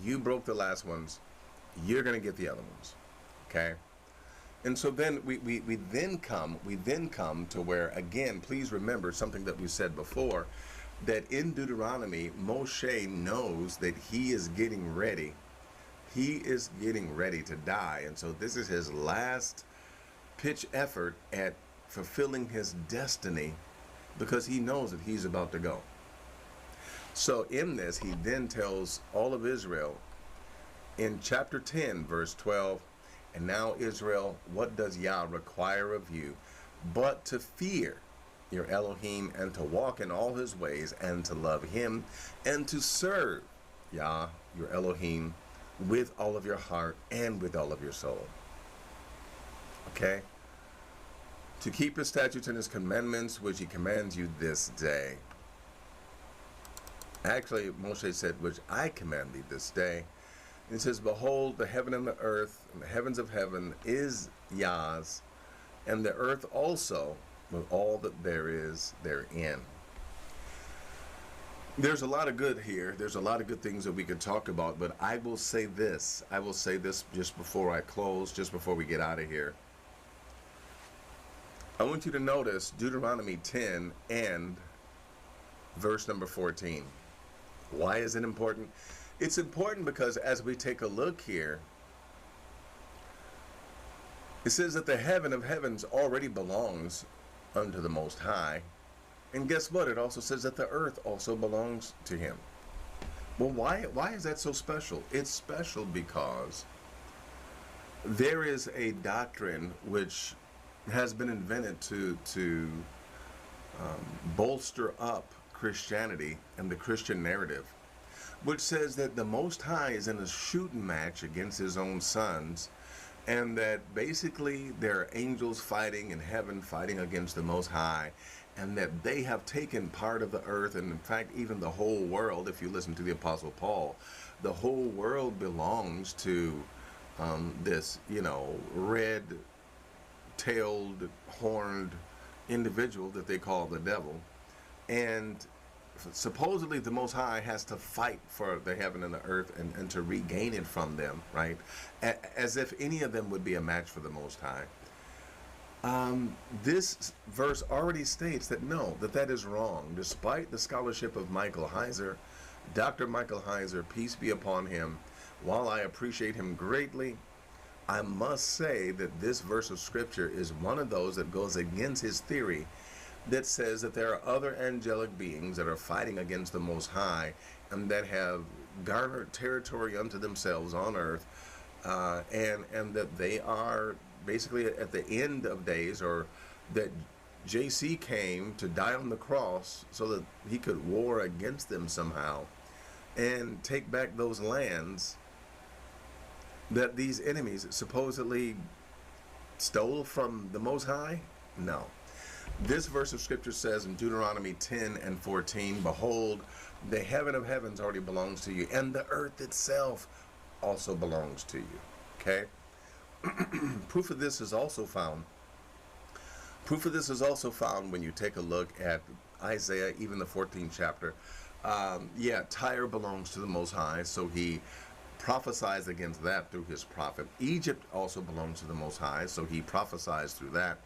You broke the last ones. You're going to get the other ones. Okay? And so then we then come to where, again, please remember something that we said before, that in Deuteronomy, Moshe knows that he is getting ready. He is getting ready to die. And so this is his last pitch effort at fulfilling his destiny, because he knows that he's about to go. So in this, he then tells all of Israel in chapter 10, verse 12, and now, Israel, what does Yah require of you but to fear your Elohim, and to walk in all his ways, and to love him, and to serve Yah, your Elohim, with all of your heart and with all of your soul. Okay? To keep his statutes and his commandments, which he commands you this day. Actually, Moshe said, which I command thee this day. It says, behold, the heaven and the earth, and the heavens of heaven is Yah's, and the earth also, with all that there is therein. There's a lot of good here. There's a lot of good things that we could talk about, but I will say this. I will say this just before I close, just before we get out of here. I want you to notice Deuteronomy 10 and verse number 14. Why is it important? It's important because as we take a look here, it says that the heaven of heavens already belongs unto the Most High. And guess what? It also says that the earth also belongs to him. Well, why is that so special? It's special because there is a doctrine which has been invented to bolster up Christianity and the Christian narrative, which says that the Most High is in a shooting match against his own sons, and that basically there are angels fighting in heaven, fighting against the Most High, and that they have taken part of the earth, and in fact even the whole world. If you listen to the Apostle Paul, the whole world belongs to this, red-tailed, horned individual that they call the devil. And supposedly the Most High has to fight for the heaven and the earth and to regain it from them, right? As if any of them would be a match for the Most High. This verse already states that no, that is wrong. Despite the scholarship of Michael Heiser, Dr. Michael Heiser, peace be upon him, while I appreciate him greatly, I must say that this verse of scripture is one of those that goes against his theory that says that there are other angelic beings that are fighting against the Most High and that have garnered territory unto themselves on earth, and that they are basically at the end of days, or that JC came to die on the cross so that he could war against them somehow and take back those lands that these enemies supposedly stole from the Most High? No. This verse of scripture says in Deuteronomy 10 and 14, behold, the heaven of heavens already belongs to you, and the earth itself also belongs to you. Okay? Proof of this is also found. Proof of this is also found when you take a look at Isaiah, even the 14th chapter. Tyre belongs to the Most High, so he prophesies against that through his prophet. Egypt also belongs to the Most High, so he prophesies through that,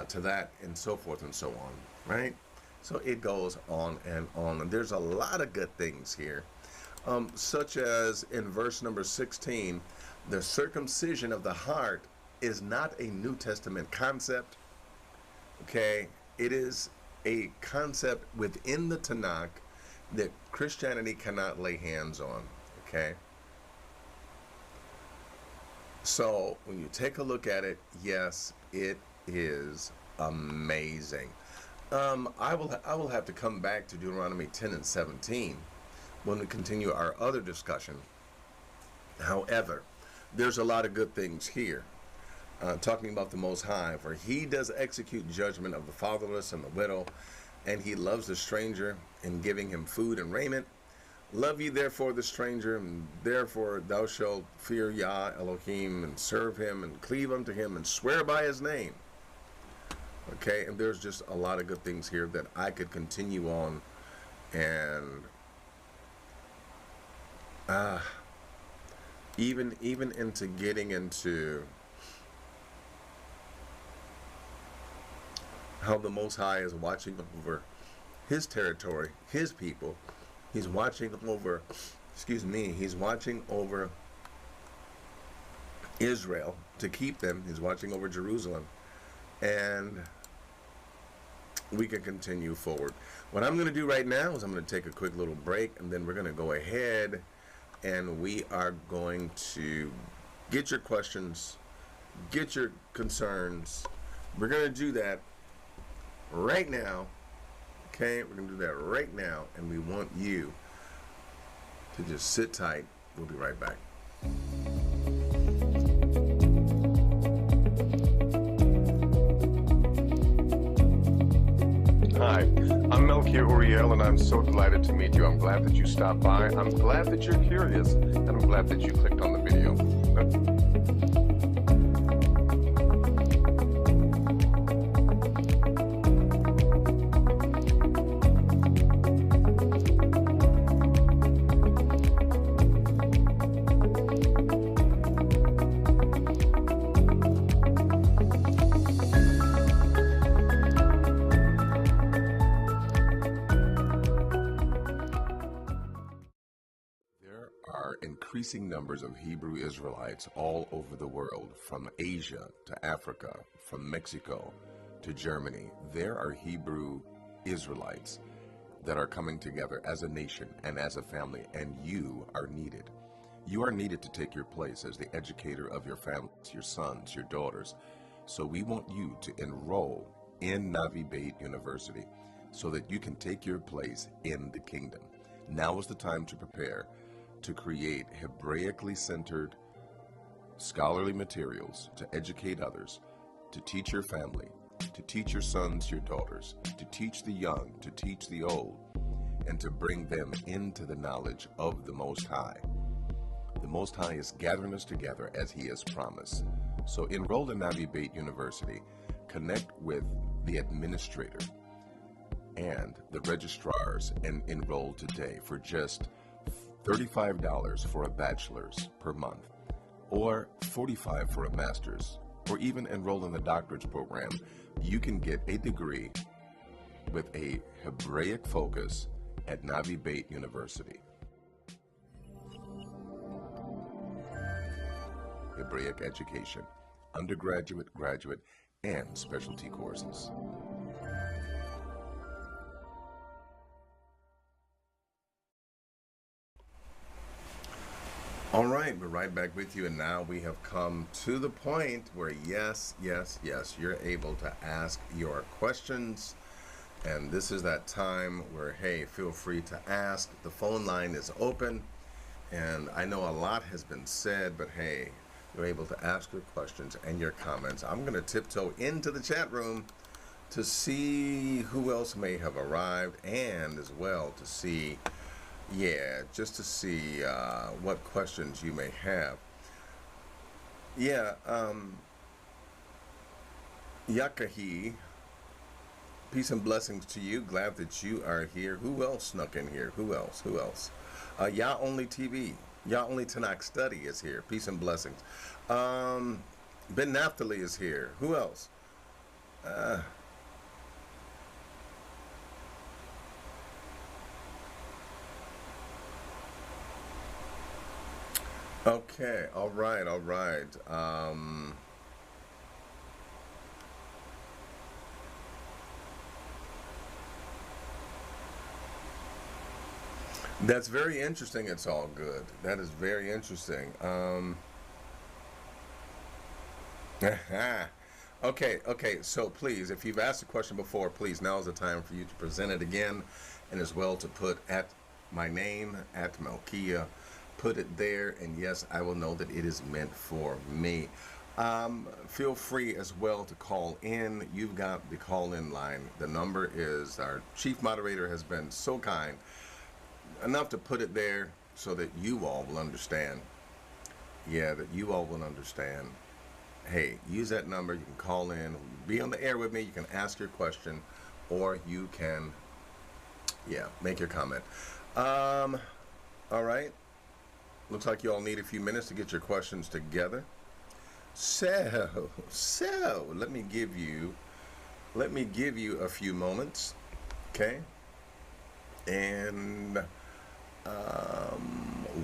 to that, and so forth and so on, right? So it goes on and on. And there's a lot of good things here, such as in verse number 16, the circumcision of the heart is not a New Testament concept, okay? It is a concept within the Tanakh that Christianity cannot lay hands on, okay? So when you take a look at it, yes, it is amazing. I will have to come back to Deuteronomy 10 and 17 when we continue our other discussion. However, there's a lot of good things here. Talking about the Most High, for he does execute judgment of the fatherless and the widow, and he loves the stranger in giving him food and raiment. Love ye therefore the stranger, and therefore thou shalt fear Yah Elohim, and serve him, and cleave unto him, and swear by his name. Okay, and there's just a lot of good things here that I could continue on, and even into getting into how the Most High is watching over his territory, his people. He's watching over, he's watching over Israel to keep them. He's watching over Jerusalem. And we can continue forward. What I'm going to do right now is I'm going to take a quick little break, and then we're going to go ahead and we are going to get your questions, get your concerns. We're going to do that right now. Okay, we're going to do that right now, and we want you to just sit tight. We'll be right back. Hi, I'm Melchior Uriel, and I'm so delighted to meet you. I'm glad that you stopped by. I'm glad that you're curious, and I'm glad that you clicked on the video. Increasing numbers of Hebrew Israelites all over the world, from Asia to Africa, from Mexico to Germany. There are Hebrew Israelites that are coming together as a nation and as a family, and you are needed. You are needed to take your place as the educator of your families, your sons, your daughters. So we want you to enroll in Navi Beit University so that you can take your place in the kingdom. Now is the time to prepare to create Hebraically centered scholarly materials to educate others, to teach your family, to teach your sons, your daughters, to teach the young, to teach the old, and to bring them into the knowledge of the Most High. The Most High is gathering us together as He has promised. So enroll in Navi Beit University, connect with the administrator and the registrars, and enroll today for just $35 for a bachelor's per month, or $45 for a master's, or even enroll in the doctorate program. You can get a degree with a Hebraic focus at Navi Beit University. Hebraic education, undergraduate, graduate, and specialty courses. All right, we're right back with you, and now we have come to the point where yes, you're able to ask your questions. And this is that time where, hey, feel free to ask. The phone line is open, and I know a lot has been said, but hey, you're able to ask your questions and your comments. I'm going to tiptoe into the chat room to see who else may have arrived, and as well to see, just to see what questions you may have. Yakahi, peace and blessings to you. Glad that you are here. Who else snuck in here? Who else? Yah Only TV, Yah Only Tanakh Study is here. Peace and blessings. Ben Naphtali is here. Who else? Okay, all right. That's very interesting. It's all good. That is very interesting. Okay. So please, if you've asked a question before, please, now is the time for you to present it again, and as well to put at my name, at Melkia. Put it there, and yes, I will know that it is meant for me. Feel free as well to call in. You've got the call-in line. The number is, our chief moderator has been so kind enough to put it there so that you all will understand. That you all will understand. Hey, use that number. You can call in, be on the air with me. You can ask your question, or you can, make your comment. All right. Looks like you all need a few minutes to get your questions together. So let me give you let me give you a few moments, okay? And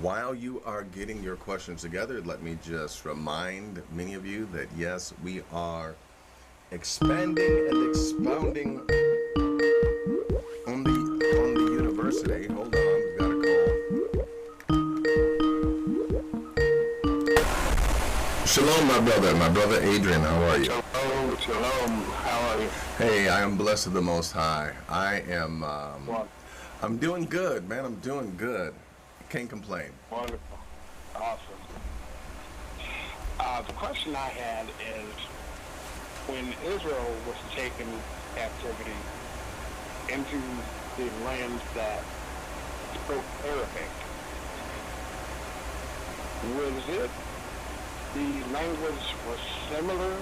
while you are getting your questions together, let me just remind many of you that yes, we are expanding and expounding on the university. Hold on, we've got a call. Shalom, my brother Adrian. How are you? Shalom, shalom. How are you? Hey, I am blessed of the Most High. I am. I'm doing good, man. I'm doing good. Can't complain. Wonderful. Awesome. The question I had is, when Israel was taken captivity into the lands that spoke Arabic, was it the language was similar,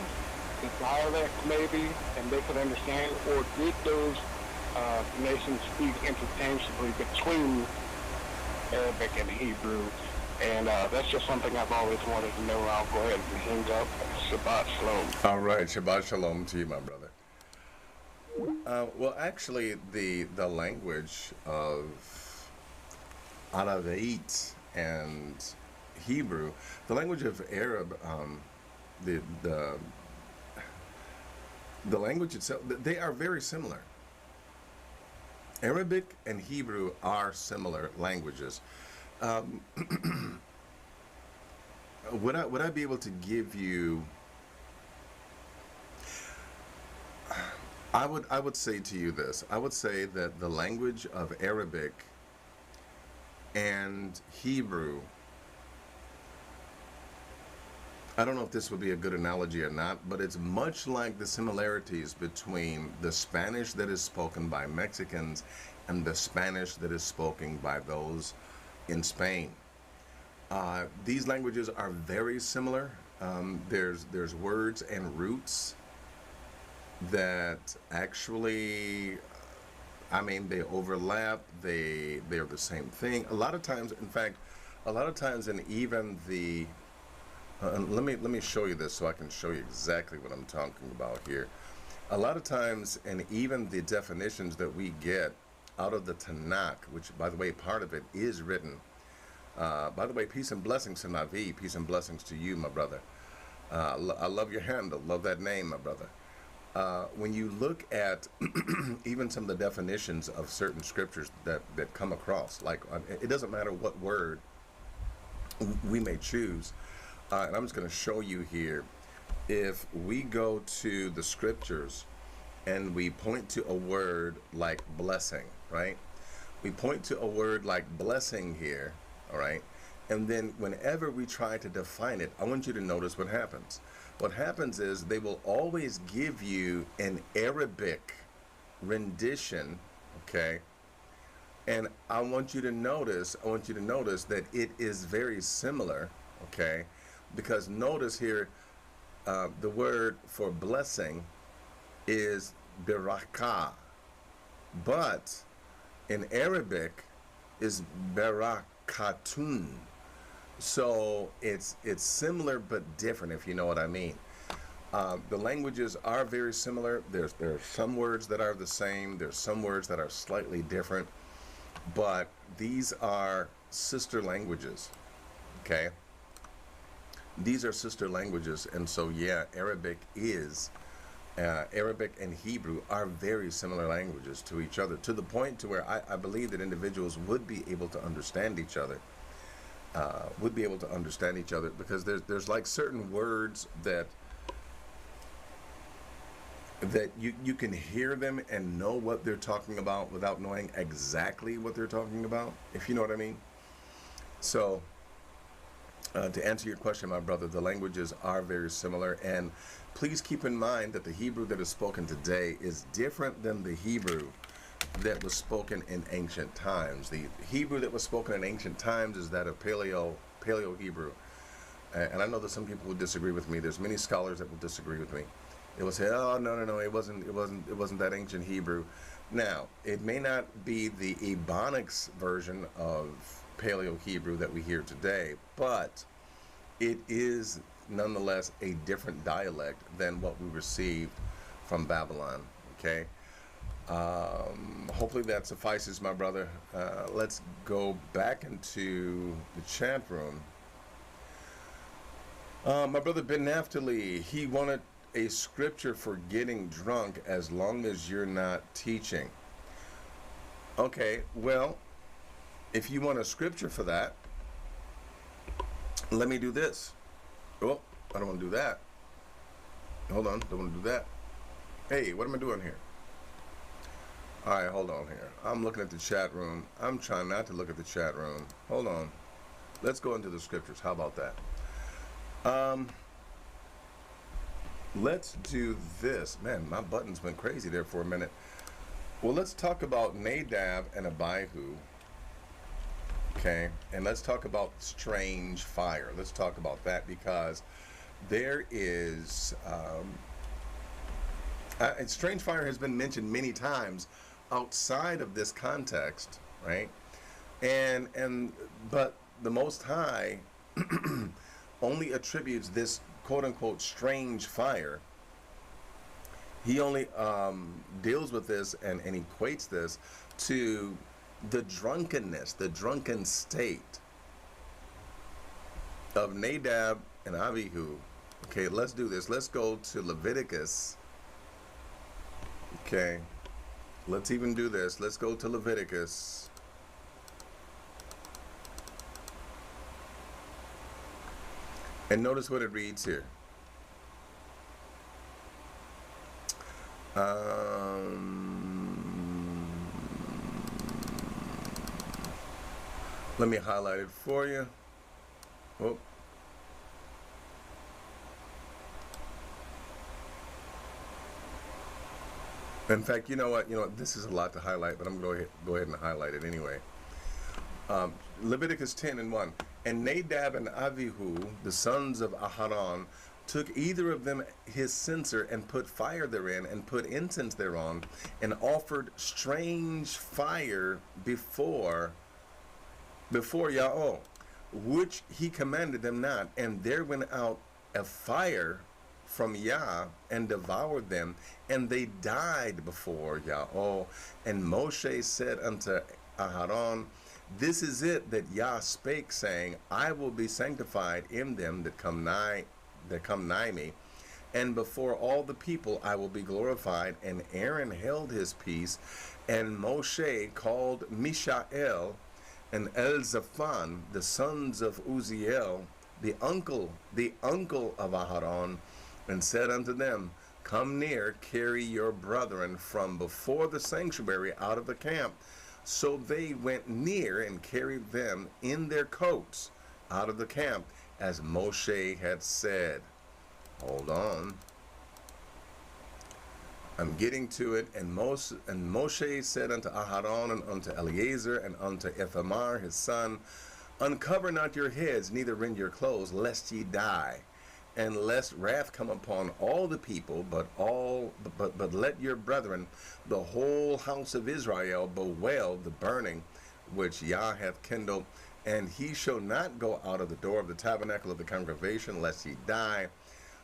the dialect maybe, and they could understand, or did those nations speak interchangeably between Arabic and Hebrew? And that's just something I've always wanted to know. I'll go ahead and hang up. Shabbat shalom. All right, Shabbat shalom to you, my brother. Well, actually, the language of Aravait and Hebrew, the language of Arab, the language itself, they are very similar. Arabic and Hebrew are similar languages. Would I be able to give you? I would say to you this. I would say that the language of Arabic and Hebrew, I don't know if this would be a good analogy or not, but it's much like the similarities between the Spanish that is spoken by Mexicans and the Spanish that is spoken by those in Spain. These languages are very similar. There's words and roots that actually, I mean, they overlap. They're the same thing. A lot of times, in fact, in even the let me show you this so I can show you exactly what I'm talking about here. A lot of times, and even the definitions that we get out of the Tanakh, which, by the way, part of it is written. By the way, peace and blessings to Navi. Peace and blessings to you, my brother. I love your handle. Love that name, my brother. When you look at even some of the definitions of certain scriptures that come across, like it doesn't matter what word we may choose. And I'm just going to show you here. If we go to the scriptures and we point to a word like blessing, right? We point to a word like blessing here, all right? And then whenever we try to define it, I want you to notice what happens. What happens is they will always give you an Arabic rendition, okay? And I want you to notice that it is very similar, okay? Because notice here, the word for blessing is barakah, but in Arabic is barakatun. So it's similar but different, if you know what I mean. The languages are very similar. There are some words that are the same. There's some words that are slightly different, but these are sister languages, okay? These are sister languages, and so yeah, Arabic and Hebrew are very similar languages to each other, to the point to where I believe that individuals would be able to understand each other. Because there's like certain words that you can hear them and know what they're talking about without knowing exactly what they're talking about, if you know what I mean. So to answer your question, my brother, the languages are very similar, and please keep in mind that the Hebrew that is spoken today is different than the Hebrew that was spoken in ancient times. The Hebrew that was spoken in ancient times is that of Paleo Hebrew, and I know that some people will disagree with me. There's many scholars that will disagree with me. They will say, "Oh, no, it wasn't that ancient Hebrew." Now, it may not be the Ebonics version of Paleo Hebrew that we hear today, but it is nonetheless a different dialect than what we received from Babylon, Okay. Hopefully that suffices, my brother. Let's go back into the chat room. My brother Ben Naphtali, he wanted a scripture for getting drunk as long as you're not teaching. Okay, well, if you want a scripture for that, let me do this. Oh, I don't want to do that. Hold on, don't want to do that. Hey, what am I doing here? All right, hold on here. I'm looking at the chat room. I'm trying not to look at the chat room. Hold on. Let's go into the scriptures. How about that? Let's do this. Man, my buttons went crazy there for a minute. Well, let's talk about Nadab and Abihu. Okay, and let's talk about strange fire. Let's talk about that because there is strange fire has been mentioned many times outside of this context, right? But the Most High only attributes this quote-unquote strange fire. He only deals with this and equates this to the drunkenness, the drunken state of Nadab and Abihu. Okay, let's do this. Let's go to Leviticus. Okay, let's even do this. Let's go to Leviticus. And notice what it reads here. Let me highlight it for you. Oh. In fact, you know what? This is a lot to highlight, but I'm going to go ahead and highlight it anyway. Leviticus 10:1. And Nadab and Abihu, the sons of Aharon, took either of them his censer and put fire therein and put incense thereon and offered strange fire before Yahweh, which he commanded them not. And there went out a fire from Yah and devoured them, and they died before Yahweh. And Moshe said unto Aharon, this is it that Yah spake, saying, I will be sanctified in them that come nigh me, and before all the people I will be glorified. And Aaron held his peace, and Moshe called Mishael and Elzaphan, the sons of Uzziel, the uncle of Aharon, and said unto them, come near, carry your brethren from before the sanctuary out of the camp. So they went near and carried them in their coats out of the camp, as Moshe had said. Hold on. I'm getting to it. And Moshe said unto Aharon and unto Eleazar and unto Ithamar his son, uncover not your heads, neither rend your clothes, lest ye die, and lest wrath come upon all the people, but let your brethren, the whole house of Israel, bewail the burning which Yah hath kindled. And he shall not go out of the door of the tabernacle of the congregation, lest ye die,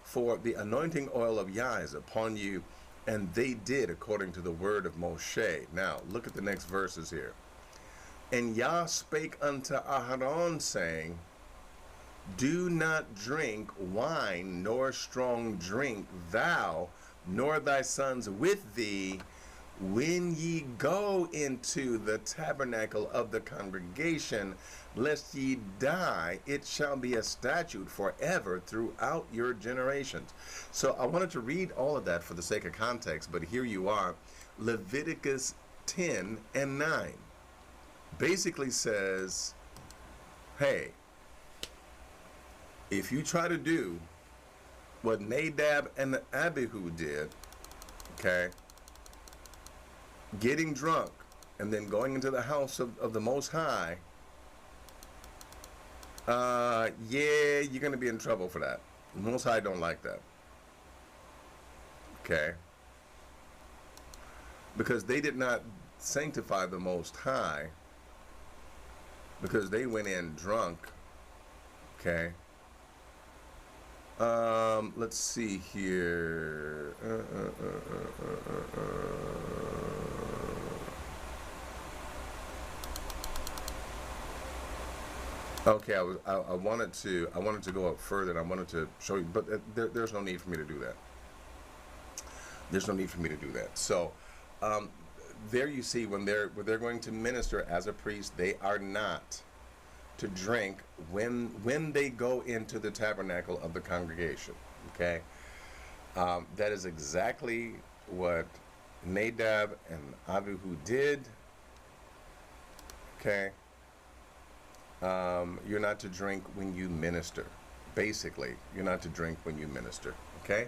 for the anointing oil of Yah is upon you. And they did according to the word of Moshe. Now look at the next verses here. And Yah spake unto Aharon, saying, do not drink wine nor strong drink, thou nor thy sons with thee, when ye go into the tabernacle of the congregation, lest ye die. It shall be a statute forever throughout your generations. So I wanted to read all of that for the sake of context, but here you are. Leviticus 10:9 basically says, hey, if you try to do what Nadab and Abihu did, okay, getting drunk and then going into the house of the Most High, yeah, you're going to be in trouble for that. The Most High don't like that. Okay? Because they did not sanctify the Most High, because they went in drunk, okay? Let's see here. Okay, I wanted to go up further, and I wanted to show you, but there's no need for me to do that. There's no need for me to do that. So, there you see when they're going to minister as a priest, they are not to drink when they go into the tabernacle of the congregation. Okay, that is exactly what Nadab and Abihu did. Okay, you're not to drink when you minister. Basically, you're not to drink when you minister. Okay.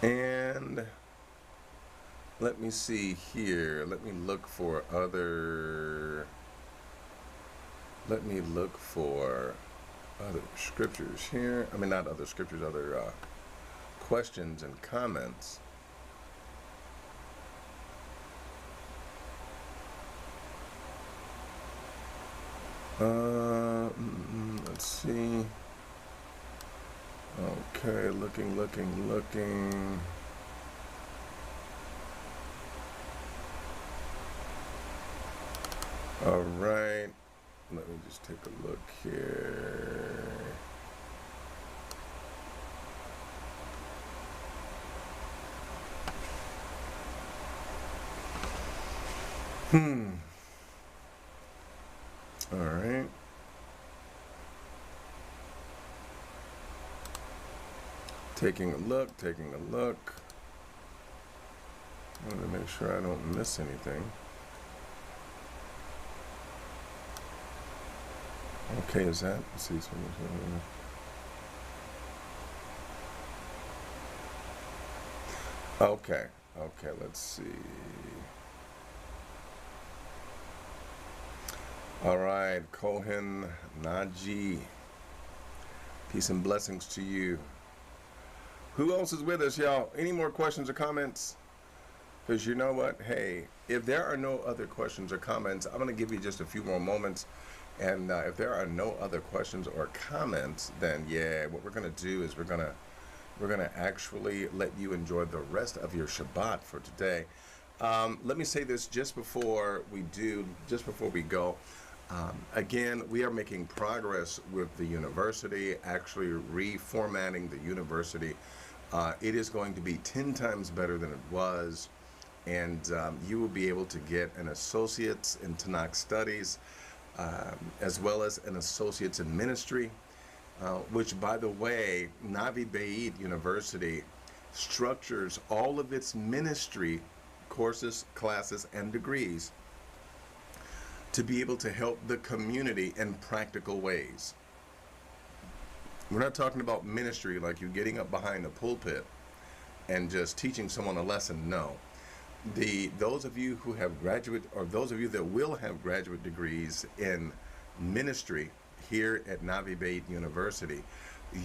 And let me see here. Let me look for other scriptures here. I mean, not other scriptures, other questions and comments. Let's see. Okay, looking. All right, let me just take a look here. All right. Taking a look. I want to make sure I don't miss anything. Okay, is that? Let's see. Okay, let's see. All right, Kohen Naji. Peace and blessings to you. Who else is with us, y'all? Any more questions or comments? Because you know what? Hey, if there are no other questions or comments, I'm going to give you just a few more moments. And if there are no other questions or comments, then yeah, what we're going to do is we're going to actually let you enjoy the rest of your Shabbat for today. Let me say this just before we go. Again, we are making progress with the university, actually reformatting the university. It is going to be 10 times better than it was, and you will be able to get an associate's in Tanakh Studies, as well as an associate's in ministry, which, by the way, Navi Beit University structures all of its ministry courses, classes, and degrees to be able to help the community in practical ways. We're not talking about ministry like you getting up behind the pulpit and just teaching someone a lesson. No. Those of you who have graduate, or those of you that will have graduate degrees in ministry here at Navi Beit University,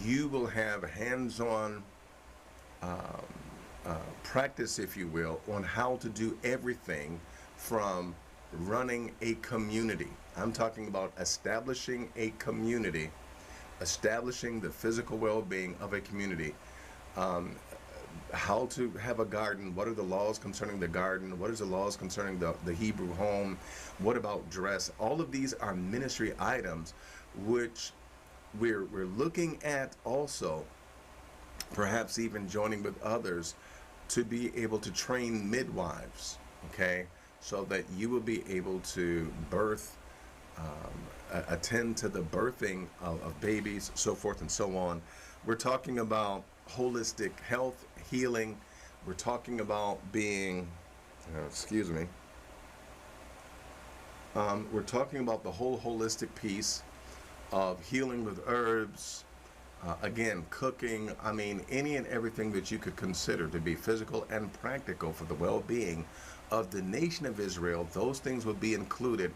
you will have hands-on practice, if you will, on how to do everything from running a community. I'm talking about establishing a community, establishing the physical well-being of a community, how to have a garden, what are the laws concerning the garden, what is the laws concerning the Hebrew home, what about dress. All of these are ministry items which we're looking at also, perhaps even joining with others to be able to train midwives, okay, so that you will be able to birth, attend to the birthing of babies, so forth and so on. We're talking about holistic health, healing. We're talking about being, we're talking about the whole holistic piece of healing with herbs, again, cooking. I mean, any and everything that you could consider to be physical and practical for the well-being of the nation of Israel. Those things would be included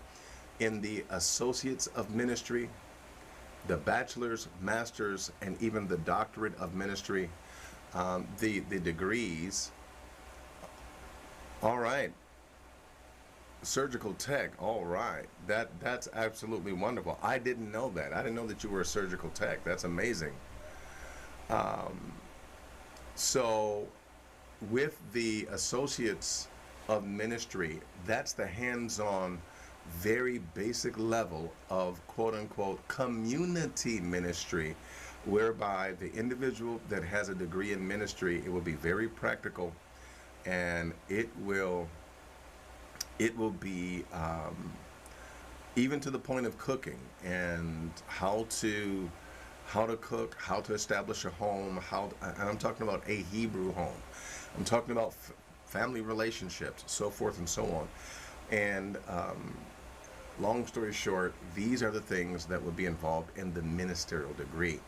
in the associates of ministry, the bachelor's, master's, and even the doctorate of ministry, the degrees. All right. Surgical tech. All right. That's absolutely wonderful. I didn't know that. I didn't know that you were a surgical tech. That's amazing. So with the associates of ministry, that's the hands-on, very basic level of quote unquote community ministry, whereby the individual that has a degree in ministry, it will be very practical, and it will be even to the point of cooking and how to cook, how to establish a home, and I'm talking about a Hebrew home. I'm talking about family relationships, so forth and so on. And long story short, these are the things that would be involved in the ministerial degree.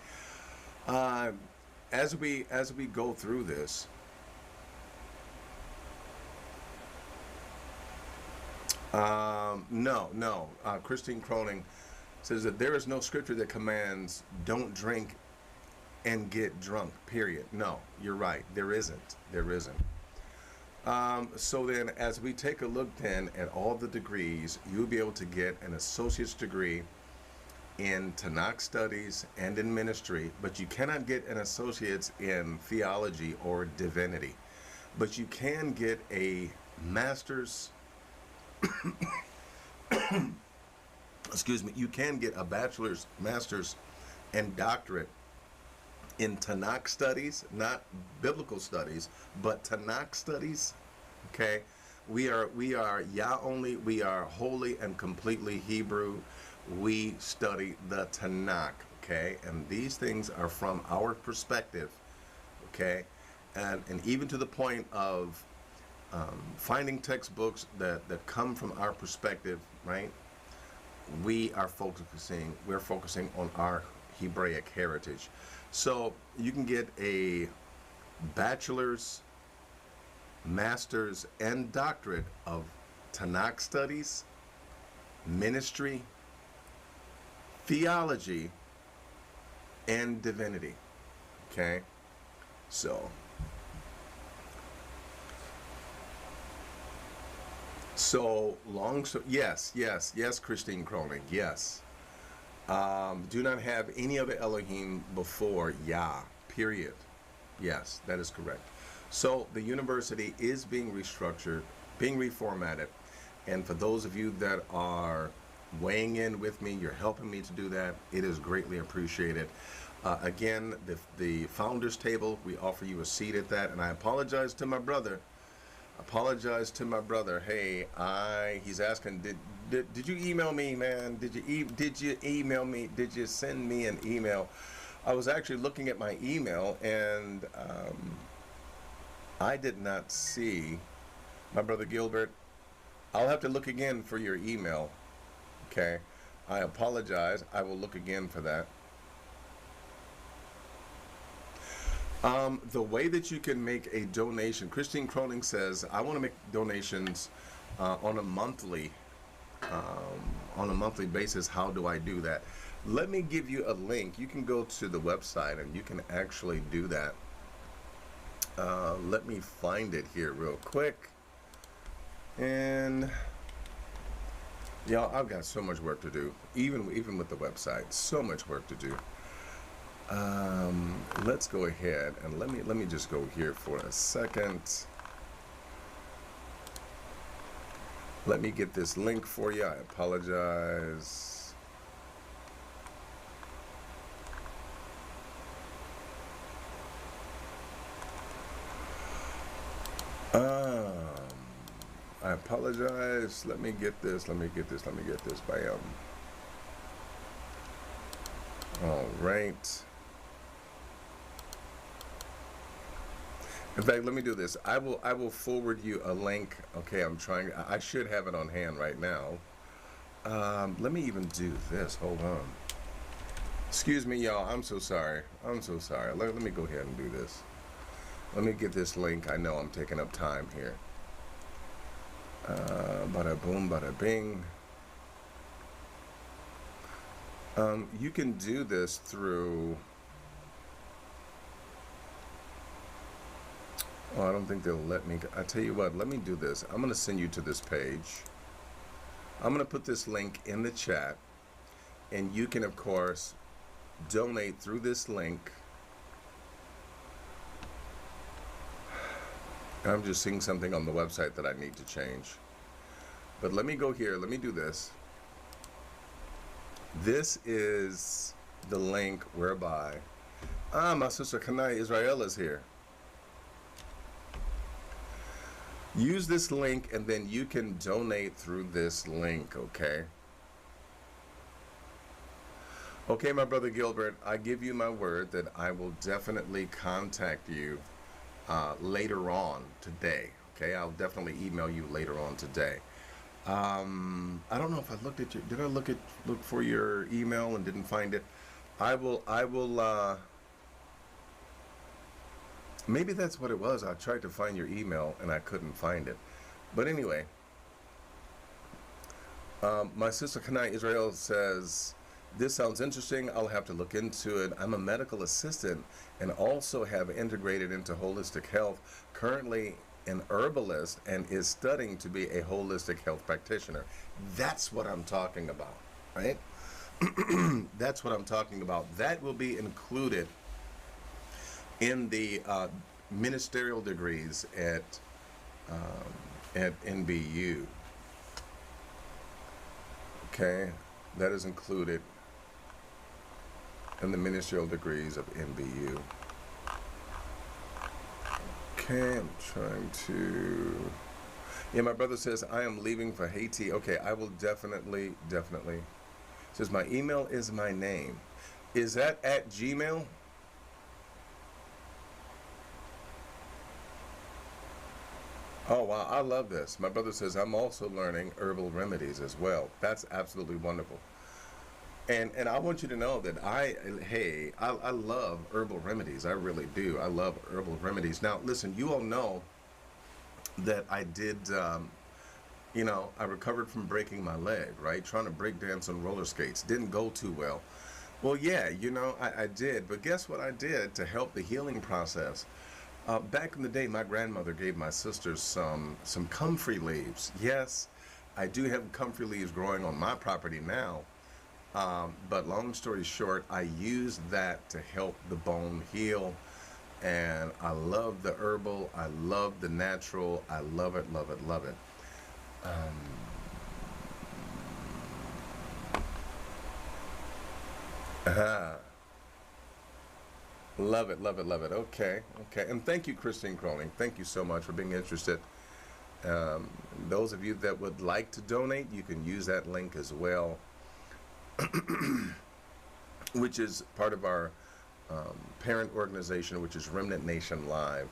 As we go through this, no. Christine Croning says that there is no scripture that commands don't drink and get drunk, period. No, you're right. There isn't. So then, as we take a look then at all the degrees, you'll be able to get an associate's degree in Tanakh studies and in ministry, but you cannot get an associate's in theology or divinity. But you can get a master's, excuse me, you can get a bachelor's, master's, and doctorate in Tanakh studies, not biblical studies, but Tanakh studies. Okay, we are Yah only. We are wholly and completely Hebrew. We study the Tanakh. Okay, and these things are from our perspective. Okay, and even to the point of finding textbooks that come from our perspective, right? We're focusing on our Hebraic heritage. So you can get a bachelor's, master's, and doctorate of Tanakh studies, ministry, theology, and divinity. Okay? Yes, Christine Cronin, yes. Do not have any other Elohim before Yah, period. Yes, that is correct. So the university is being restructured, being reformatted. And for those of you that are weighing in with me, you're helping me to do that. It is greatly appreciated. Again, the founders table, we offer you a seat at that. And I apologize to my brother. Hey, he's asking, did you email me, man? Did you email me? Did you send me an email? I was actually looking at my email, and I did not see, my brother Gilbert. I'll have to look again for your email. Okay, I apologize. I will look again for that. The way that you can make a donation, Christine Croning says, I want to make donations on a monthly basis. How do I do that? Let me give you a link. You can go to the website and you can actually do that. Let me find it here real quick. And y'all, I've got so much work to do, even with the website. So much work to do. Let's go ahead and let me just go here for a second. Let me get this link for you. I apologize. I apologize. Let me get this. Bam. All right. In fact, let me do this. I will forward you a link. Okay, I should have it on hand right now. Let me even do this. Hold on. Excuse me, y'all. I'm so sorry. Let me go ahead and do this. Let me get this link. I know I'm taking up time here. Bada boom, bada bing. You can do this through... Oh, I don't think they'll let me. I tell you what, let me do this. I'm going to send you to this page. I'm going to put this link in the chat, and you can, of course, donate through this link. I'm just seeing something on the website that I need to change. But let me go here. Let me do this. This is the link whereby... my sister Kanai Israel is here. Use this link, and then you can donate through this link, okay? Okay, my brother Gilbert, I give you my word that I will definitely contact you later on today, okay? I'll definitely email you later on today. I don't know if I looked at your... Did I look for your email and didn't find it? I will, maybe that's what it was. I tried to find your email and I couldn't find it. But anyway, my sister Kanai Israel says, this sounds interesting. I'll have to look into it. I'm a medical assistant and also have integrated into holistic health, currently an herbalist, and is studying to be a holistic health practitioner. That's what I'm talking about, right? That's what I'm talking about. That will be included in the ministerial degrees at NBU. Okay, that is included in the ministerial degrees of NBU. Okay, I'm trying to... Yeah, my brother says, I am leaving for Haiti. Okay, I will definitely. Says, my email is my name. Is that at Gmail? Oh, wow, I love this. My brother says, I'm also learning herbal remedies as well. That's absolutely wonderful. And I want you to know that I love herbal remedies. I really do. I love herbal remedies. Now, listen, you all know that I did, I recovered from breaking my leg, right? Trying to break dance on roller skates. Didn't go too well. Well, yeah, I did. But guess what I did to help the healing process? Back in the day, my grandmother gave my sisters some comfrey leaves. Yes, I do have comfrey leaves growing on my property now. But long story short, I use that to help the bone heal. And I love the herbal. I love the natural. I love it, love it, love it. Love it, love it, love it. Okay. And thank you, Christine Croning. Thank you so much for being interested. Those of you that would like to donate, you can use that link as well, which is part of our parent organization, which is Remnant Nation Live.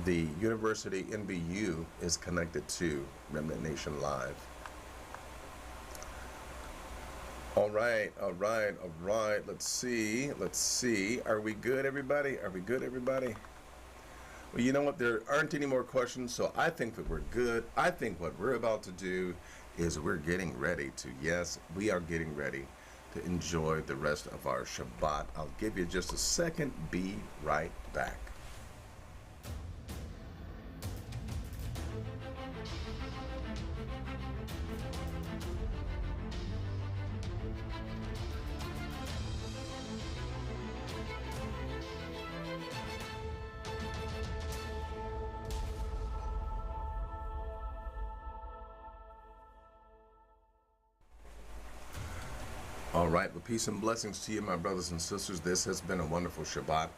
The University NBU is connected to Remnant Nation Live. All right. Let's see. Are we good, everybody? Well, you know what? There aren't any more questions, so I think that we're good. I think what we're about to do is we're getting ready to, we are getting ready to enjoy the rest of our Shabbat. I'll give you just a second. Be right back. All right, well, peace and blessings to you, my brothers and sisters. This has been a wonderful Shabbat.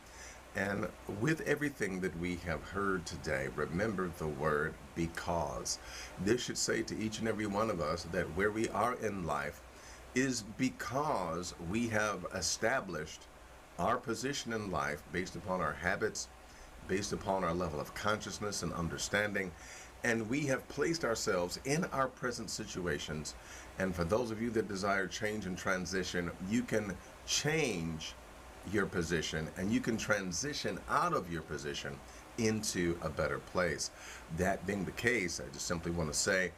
And with everything that we have heard today, remember the word because. This should say to each and every one of us that where we are in life is because we have established our position in life based upon our habits, based upon our level of consciousness and understanding. And we have placed ourselves in our present situations. And for those of you that desire change and transition, you can change your position and you can transition out of your position into a better place. That being the case, I just simply want to say,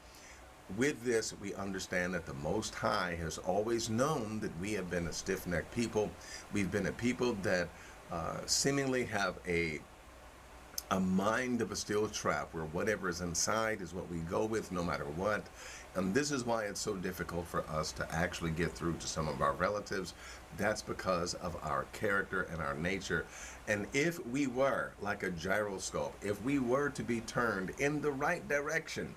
with this, we understand that the Most High has always known that we have been a stiff-necked people. We've been a people that seemingly have a a mind of a steel trap where whatever is inside is what we go with no matter what. And this is why it's so difficult for us to actually get through to some of our relatives. That's because of our character and our nature. And if we were like a gyroscope, if we were to be turned in the right direction,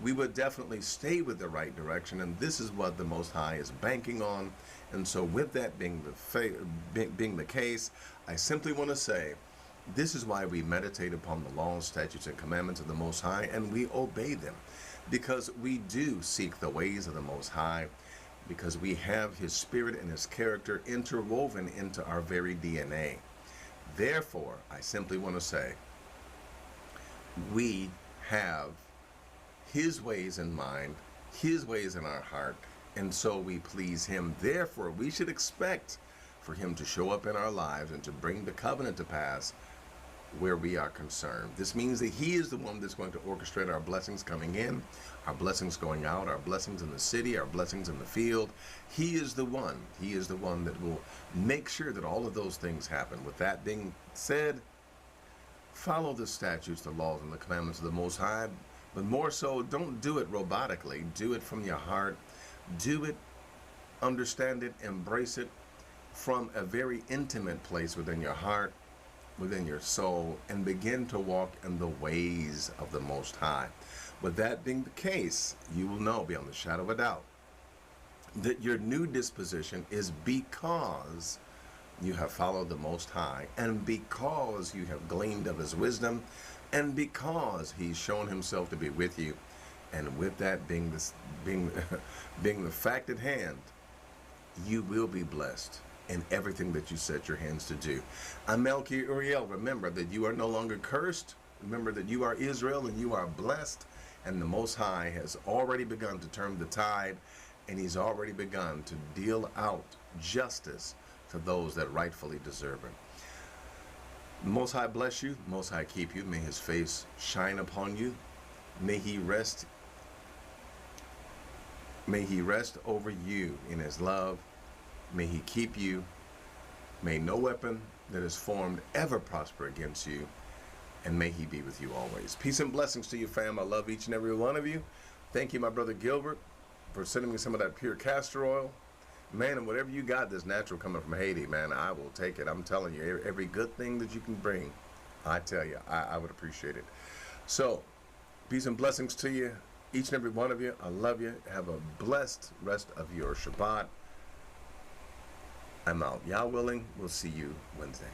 we would definitely stay with the right direction. And this is what the Most High is banking on. And so with that being the case, I simply want to say, this is why we meditate upon the laws, statutes, and commandments of the Most High, and we obey them. Because we do seek the ways of the Most High, because we have His Spirit and His character interwoven into our very DNA. Therefore, I simply want to say, we have His ways in mind, His ways in our heart, and so we please Him. Therefore, we should expect for Him to show up in our lives and to bring the covenant to pass where we are concerned. This means that He is the one that's going to orchestrate our blessings coming in, our blessings going out, our blessings in the city, our blessings in the field. He is the one. He is the one that will make sure that all of those things happen. With that being said, follow the statutes, the laws, and the commandments of the Most High, but more so, don't do it robotically. Do it from your heart. Do it, understand it, embrace it from a very intimate place within your heart, within your soul, and begin to walk in the ways of the Most High. With that being the case, you will know beyond the shadow of a doubt that your new disposition is because you have followed the Most High, and because you have gleaned of His wisdom, and because He's shown Himself to be with you. And with that being the fact at hand, you will be blessed in everything that you set your hands to do. I'm Melchi Uriel. Remember that you are no longer cursed. Remember that you are Israel and you are blessed. And the Most High has already begun to turn the tide, and He's already begun to deal out justice to those that rightfully deserve it. The Most High bless you. The Most High keep you. May His face shine upon you. May He rest over you in His love. May He keep you. May no weapon that is formed ever prosper against you. And may He be with you always. Peace and blessings to you, fam. I love each and every one of you. Thank you, my brother Gilbert, for sending me some of that pure castor oil. Man, and whatever you got that's natural coming from Haiti, man, I will take it. I'm telling you, every good thing that you can bring, I tell you, I would appreciate it. So, peace and blessings to you, each and every one of you. I love you. Have a blessed rest of your Shabbat. I'm out. Yah willing, we'll see you Wednesday.